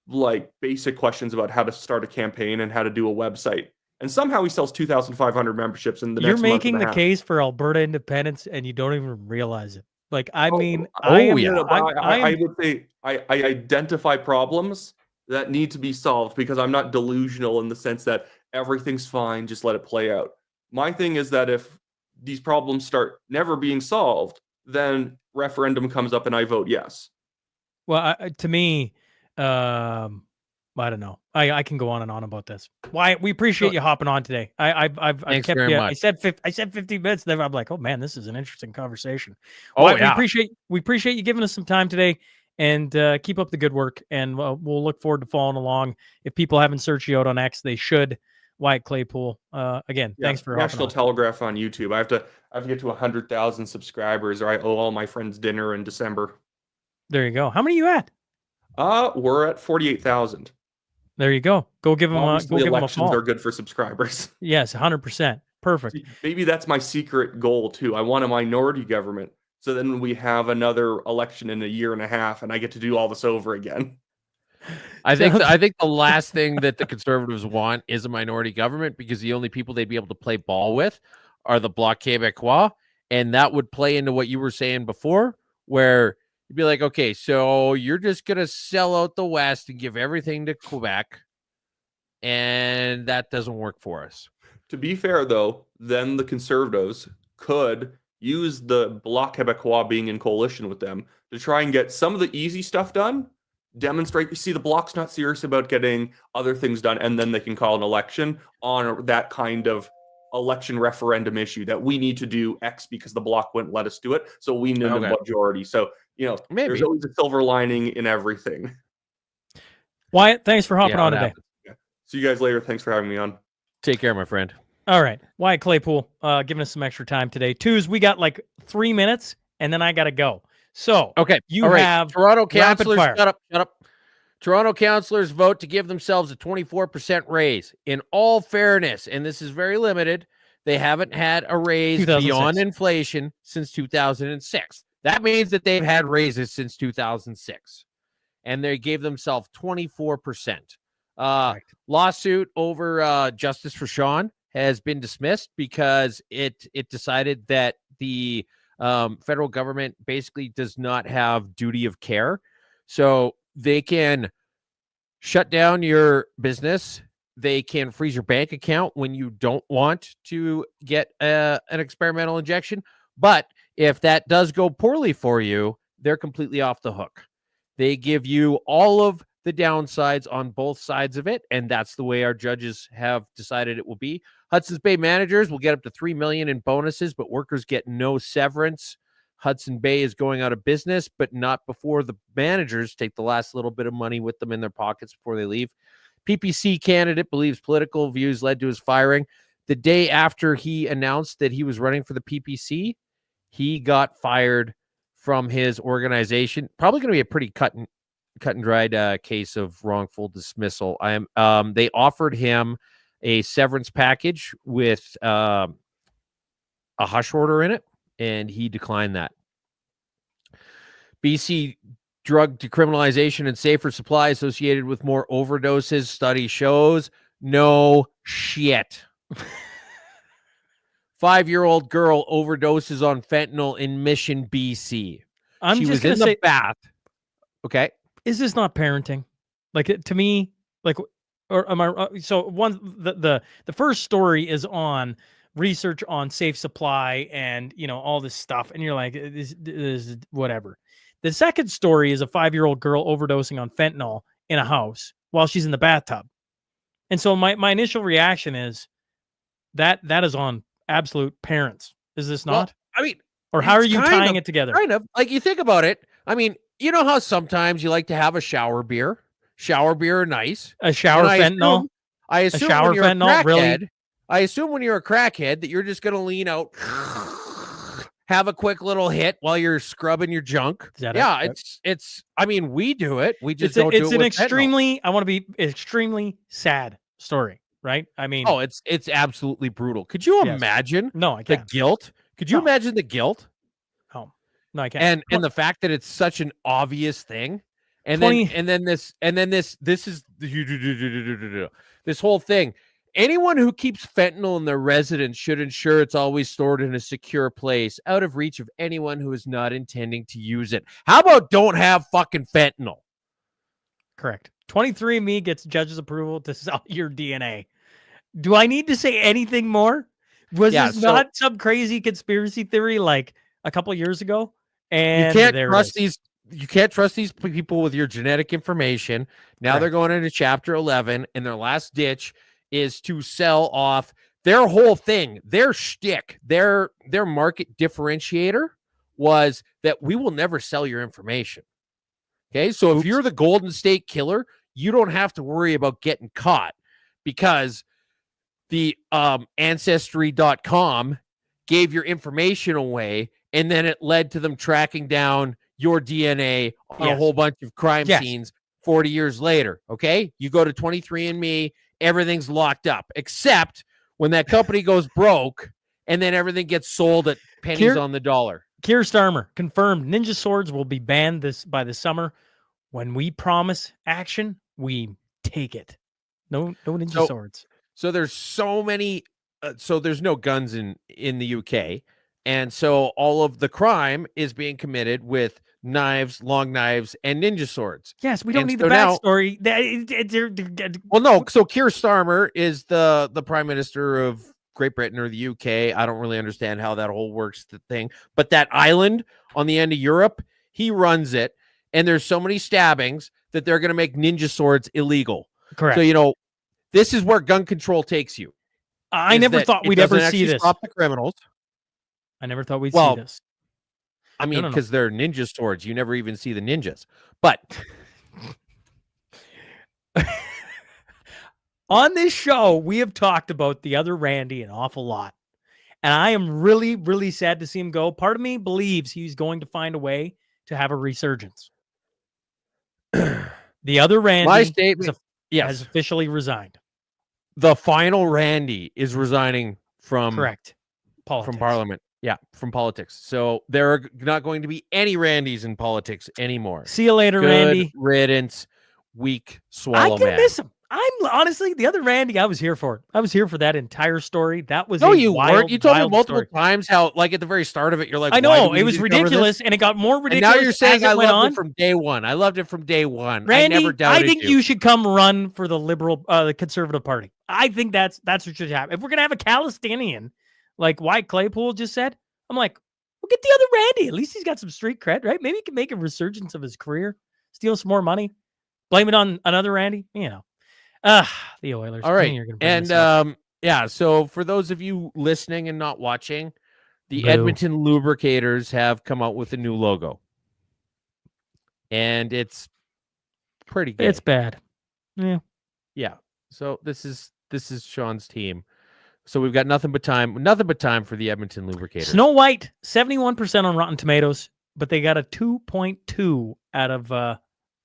like, basic questions about how to start a campaign and how to do a website. And somehow he sells 2,500 memberships in the next month. You're making the case for Alberta independence, and you don't even realize it. Like, I would say I identify problems that need to be solved because I'm not delusional in the sense that everything's fine, just let it play out. My thing is that if these problems start never being solved, then referendum comes up and I vote yes. Well, to me, I don't know. I can go on and on about this. Wyatt, we appreciate you hopping on today. I've kept very you. much. I said 15 minutes. Then I'm like, oh man, this is an interesting conversation. Oh, Wyatt, yeah. we appreciate you giving us some time today, and keep up the good work. And we'll look forward to following along. If people haven't searched you out on X, they should. Wyatt Clayool. Again, thanks for National Telegraph on YouTube. I have to get to 100,000 subscribers, or I owe all my friends dinner in December. There you go. How many are you at? We're at 48,000. There you go. Go give them Obviously, a elections follow. are good for subscribers. Yes, 100%. Perfect. Maybe that's my secret goal too. I want a minority government, so then we have another election in a year and a half, and I get to do all this over again. I think the last thing that the Conservatives want is a minority government, because the only people they'd be able to play ball with are the Bloc Québécois, and that would play into what you were saying before, where you'd be like, okay, so you're just gonna sell out the West and give everything to Quebec, and that doesn't work for us. To be fair, though, then the Conservatives could use the Bloc Québécois being in coalition with them to try and get some of the easy stuff done, demonstrate, see, the Bloc's not serious about getting other things done, and then they can call an election on that kind of election referendum issue that we need to do X because the Bloc wouldn't let us do it, so we need a majority. So, Maybe there's always a silver lining in everything. Wyatt, thanks for hopping on today. Yeah. See you guys later. Thanks for having me on. Take care, my friend. All right. Wyatt Clayool giving us some extra time today. Twos, we got like 3 minutes, and then I got to go. So, okay, you have Toronto rapid councilors. fire. Shut up. Toronto councilors vote to give themselves a 24% raise. In all fairness, and this is very limited, they haven't had a raise beyond inflation since 2006. That means that they've had raises since 2006, and they gave themselves 24%. Lawsuit over Justice for Sean has been dismissed because it decided that the federal government basically does not have duty of care. So they can shut down your business. They can freeze your bank account when you don't want to get an experimental injection. But if that does go poorly for you, they're completely off the hook. They give you all of the downsides on both sides of it, and that's the way our judges have decided it will be. Hudson's Bay managers will get up to $3 million in bonuses, but workers get no severance. Hudson Bay is going out of business, but not before the managers take the last little bit of money with them in their pockets before they leave. PPC candidate believes political views led to his firing. The day after he announced that he was running for the PPC, he got fired from his organization. Probably going to be a pretty cut and dried case of wrongful dismissal. They offered him a severance package with a hush order in it, and he declined that. BC drug decriminalization and safer supply associated with more overdoses. Study shows no shit. 5-year-old girl overdoses on fentanyl in Mission, BC. She was in the bath. Okay. Is this not parenting? Like, to me, like, or am I? So the first story is on research on safe supply and all this stuff, and you're like, this is whatever. The second story is a 5-year-old girl overdosing on fentanyl in a house while she's in the bathtub, and so my initial reaction is that is on absolute parents. Is this not? Well, I mean, or how are you tying it together? Kind of. Like, you think about it. I mean, you know how sometimes you like to have a shower beer? Shower beer are nice. A shower fentanyl. I assume shower when you're fentanyl, a crackhead, really? I assume when you're a crackhead that you're just going to lean out, have a quick little hit while you're scrubbing your junk. It's. I mean, we do it. We just don't do it. It's an extremely. I want to be extremely sad story, right? I mean, it's absolutely brutal. Could you imagine? No, I can't. The guilt. Could you imagine the guilt? No, I can't. And the fact that it's such an obvious thing, and then this is this whole thing. Anyone who keeps fentanyl in their residence should ensure it's always stored in a secure place, out of reach of anyone who is not intending to use it. How about don't have fucking fentanyl? Correct. 23andMe gets judge's approval to sell your DNA. Do I need to say anything more? Was this not some crazy conspiracy theory like a couple of years ago? And you can't trust these people with your genetic information. Now they're going into Chapter 11, and their last ditch is to sell off their whole thing, their shtick, their market differentiator was that we will never sell your information. Okay, so if you're the Golden State Killer, you don't have to worry about getting caught, because the Ancestry.com gave your information away, and then it led to them tracking down your DNA on a whole bunch of crime scenes 40 years later. Okay, you go to 23andMe, everything's locked up, except when that company goes broke, and then everything gets sold at pennies on the dollar. Keir Starmer confirmed ninja swords will be banned by the summer. When we promise action, we take it. No ninja swords. So there's so many so there's no guns in the UK, and so all of the crime is being committed with knives, long knives, and ninja swords. Yes, we don't And need so the now- backstory. Well, no. So Keir Starmer is the Prime Minister of Great Britain or the UK. I don't really understand how that whole works the thing, but that island on the end of Europe, he runs it, and there's so many stabbings that they're going to make ninja swords illegal. Correct. So this is where gun control takes you. I never thought we'd ever see this. Stop the criminals. I never thought we'd see this. I mean, No. because they're ninja swords. You never even see the ninjas. But on this show, we have talked about the other Randy an awful lot. And I am really, really sad to see him go. Part of me believes he's going to find a way to have a resurgence. The other Randy my statement, has officially resigned. The final Randy is resigning from Correct. Politics. From Parliament. Yeah, from politics. So there are not going to be any Randys in politics anymore. See you later, Good Randy. riddance, weak swallow I can man. miss him. I'm honestly the other Randy. I was here for it. I was here for that entire story. That was no, a you wild, weren't. You told me wild multiple story. times how, like at the very start of it, you're like, I why know did it was we cover ridiculous, this? and it got more And ridiculous. now you're saying as it I went loved on. it from day one. I loved it from day one. Randy, I never doubted I think you should come run for the liberal, the Conservative Party. I think that's what should happen. If we're gonna have a Palestinian, like Wyatt Clayool just said, I'm like, we'll get the other Randy. At least he's got some street cred, right? Maybe he can make a resurgence of his career, steal some more money, blame it on another Randy. The Oilers. All right, You're gonna bring this up. yeah. So for those of you listening and not watching, the Boo. Edmonton Lubricators have come out with a new logo, and it's pretty good. It's bad. Yeah. Yeah. So this is Sean's team. So we've got nothing but time for the Edmonton Lubricators. Snow White, 71% on Rotten Tomatoes, but they got a 2.2 out of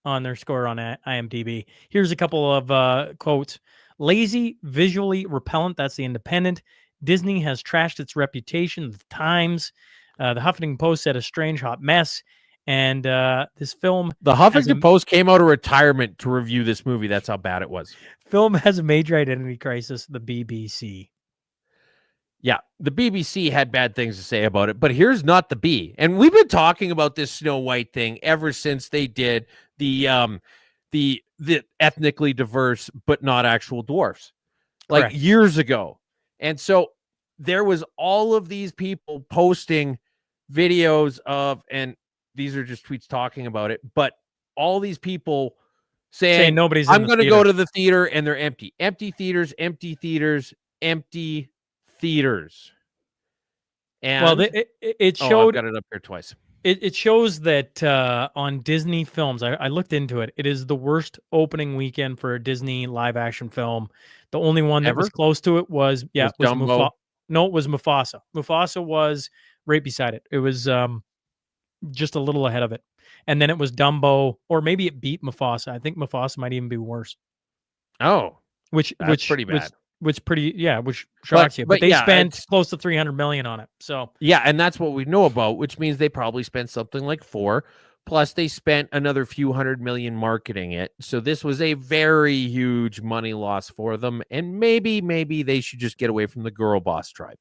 on their score on IMDb. Here's a couple of quotes. Lazy, visually repellent. That's the Independent. Disney has trashed its reputation. The Times. The Huffington Post said a strange hot mess. And this film... The Huffington Post came out of retirement to review this movie. That's how bad it was. Film has a major identity crisis. The BBC. Yeah, the BBC had bad things to say about it, but here's not the B. And we've been talking about this Snow White thing ever since they did the ethnically diverse but not actual dwarfs, like Correct. years ago. And so there was all of these people posting videos of, and these are just tweets talking about it, but all these people saying nobody's. I'm going to go to the theater and they're empty. Empty theaters, empty theaters, empty theaters. And well, it showed. I've got it up here twice. It shows that on Disney films, I looked into it. It is the worst opening weekend for a Disney live action film. The only one that was close to it was Dumbo. No, it was Mufasa. Mufasa was right beside it. It was just a little ahead of it, and then it was Dumbo, or maybe it beat Mufasa. I think Mufasa might even be worse. Oh, which pretty bad. Which shocks you. But they yeah, spent close to $300 million on it. So yeah, and that's what we know about, which means they probably spent something like 4. Plus, they spent another few $100 million marketing it. So this was a very huge money loss for them. And maybe they should just get away from the girl boss tribe.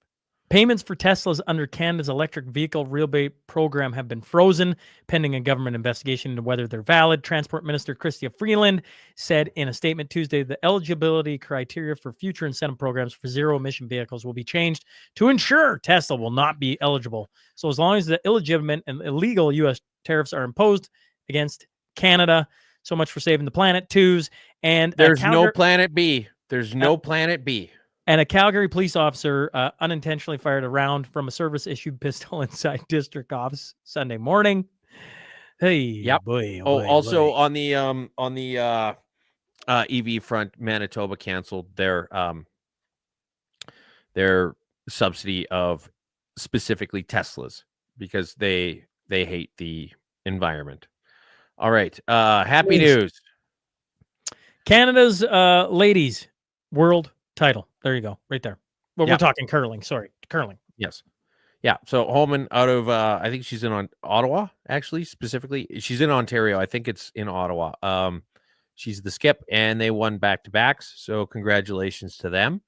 Payments for Teslas under Canada's electric vehicle rebate program have been frozen, pending a government investigation into whether they're valid. Transport Minister Chrystia Freeland said in a statement Tuesday the eligibility criteria for future incentive programs for zero-emission vehicles will be changed to ensure Tesla will not be eligible. So as long as the illegitimate and illegal U.S. tariffs are imposed against Canada, so much for saving the planet, twos. And there's no planet B. There's no planet B. And a Calgary police officer unintentionally fired a round from a service-issued pistol inside district office Sunday morning. Hey, yep. Boy, also boy. on the EV front, Manitoba canceled their subsidy of specifically Teslas because they hate the environment. All right, happy news. Canada's ladies world title. There you go, right there. Well, we're talking curling. Sorry, curling. Yes. Yeah. So Holman out of I think she's in Ottawa, actually, specifically. She's in Ontario. I think it's in Ottawa. She's the skip, and they won back-to-backs. So congratulations to them.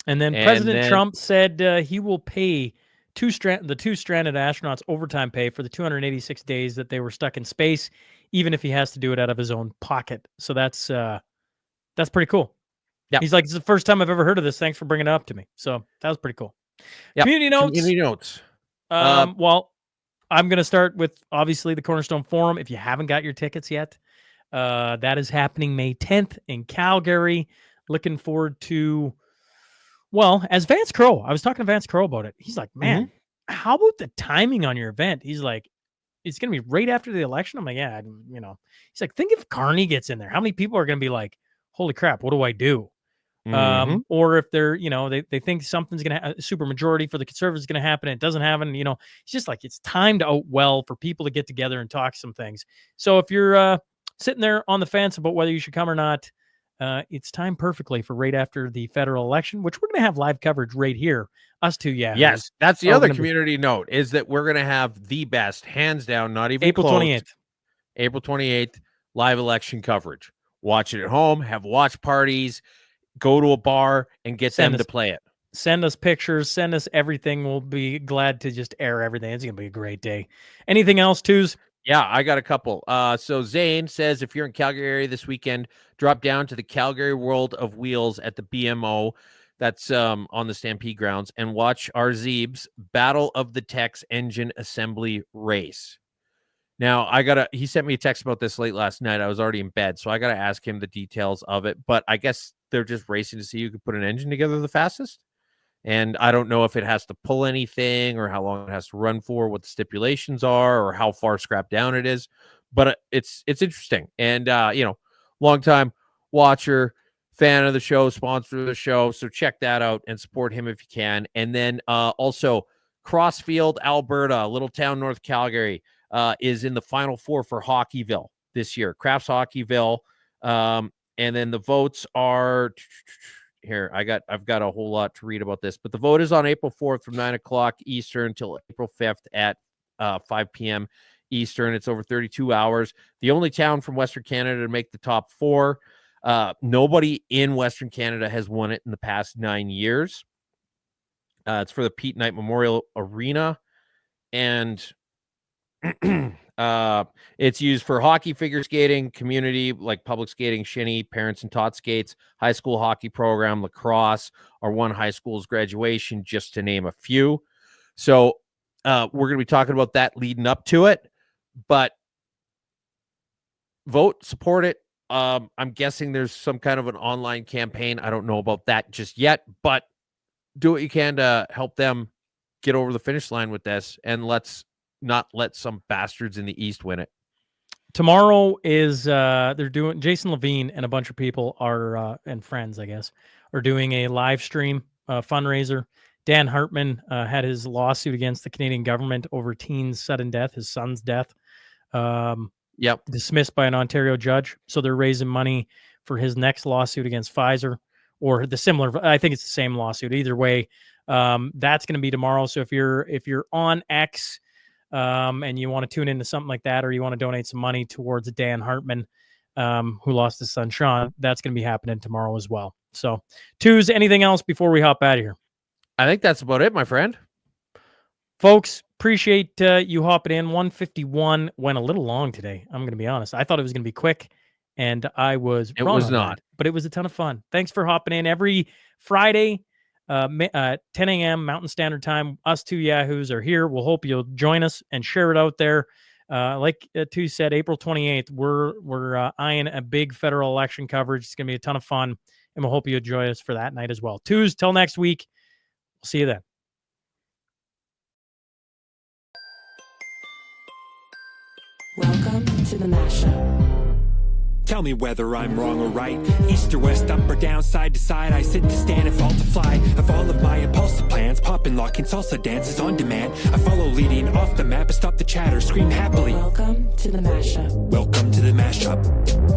And then President Trump said he will pay the two stranded astronauts overtime pay for the 286 days that they were stuck in space, even if he has to do it out of his own pocket. So that's pretty cool. Yeah. He's like, it's the first time I've ever heard of this. Thanks for bringing it up to me. So that was pretty cool. Yep. Community notes. Community notes. Well, I'm going to start with, obviously, the Cornerstone Forum. If you haven't got your tickets yet, that is happening May 10th in Calgary. Looking forward to, well, as Vance Crowe, I was talking to Vance Crowe about it. He's like, man, how about the timing on your event? He's like, it's going to be right after the election. I'm like, yeah, he's like, think if Carney gets in there, how many people are going to be like, holy crap, what do I do? Or if they're, they think something's going to super majority for the Conservatives is going to happen. And it doesn't happen. It's just like, it's timed out well for people to get together and talk some things. So if you're sitting there on the fence about whether you should come or not, it's timed perfectly for right after the federal election, which we're going to have live coverage right here. Us two. Yeah. Yes. That's the other community note, is that we're going to have the best, hands down, not even April 28th. April 28th, live election coverage. Watch it at home, have watch parties, go to a bar and get them to play it. Send us pictures, send us everything. We'll be glad to just air everything. It's going to be a great day. Anything else, Twos? Yeah, I got a couple. So Zane says, if you're in Calgary area this weekend, drop down to the Calgary World of Wheels at the BMO. That's on the Stampede grounds, and watch our Zeebs Battle of the Techs engine assembly race. Now, he sent me a text about this late last night. I was already in bed, so I got to ask him the details of it. But I guess they're just racing to see who can put an engine together the fastest. And I don't know if it has to pull anything or how long it has to run for, what the stipulations are, or how far scrapped down it is. But it's interesting. And, longtime watcher, fan of the show, sponsor of the show. So check that out and support him if you can. And then also Crossfield, Alberta, little town north Calgary, is in the Final Four for Hockeyville this year. Crafts Hockeyville. And then the votes are here. I've got a whole lot to read about this, but the vote is on April 4th from 9:00 Eastern till April 5th at 5 p.m. Eastern. It's over 32 hours. The only town from Western Canada to make the top four. Nobody in Western Canada has won it in the past 9 years. It's for the Pete Knight Memorial Arena, and it's used for hockey, figure skating, community like public skating, shinny, parents and tot skates, high school hockey program, lacrosse, or one high school's graduation, just to name a few. So we're going to be talking about that leading up to it, but vote, support it. I'm guessing there's some kind of an online campaign. I don't know about that just yet, but do what you can to help them get over the finish line with this, and let's not let some bastards in the East win it. Tomorrow is they're doing, Jason Levine and a bunch of people are and friends, I guess, are doing a live stream fundraiser. Dan Hartman had his lawsuit against the Canadian government over teen's sudden death, his son's death. Dismissed by an Ontario judge. So they're raising money for his next lawsuit against Pfizer, or the similar. I think it's the same lawsuit. Either way, that's going to be tomorrow. So if you're on X, and you want to tune into something like that, or you want to donate some money towards Dan Hartman, who lost his son Sean, that's going to be happening tomorrow as well. So, Twos, anything else before we hop out of here? I think that's about it, my friend. Folks, appreciate you hopping in. 151 went a little long today. I'm going to be honest. I thought it was going to be quick, and I was wrong. It was not. But it was a ton of fun. Thanks for hopping in every Friday. 10 a.m. Mountain Standard Time. Us two Yahoos are here. We'll hope you'll join us and share it out there. Like Tu said, April 28th, we're eyeing a big federal election coverage. It's going to be a ton of fun, and we'll hope you join us for that night as well. Twos, till next week. We'll see you then. Welcome to the Mashup. Tell me whether I'm wrong or right. East or west, up or down, side to side. I sit to stand and fall to fly. Of all of my impulsive plans, popping, locking, salsa dances on demand. I follow leading off the map and stop the chatter, scream happily. Welcome to the Mashup. Welcome to the Mashup.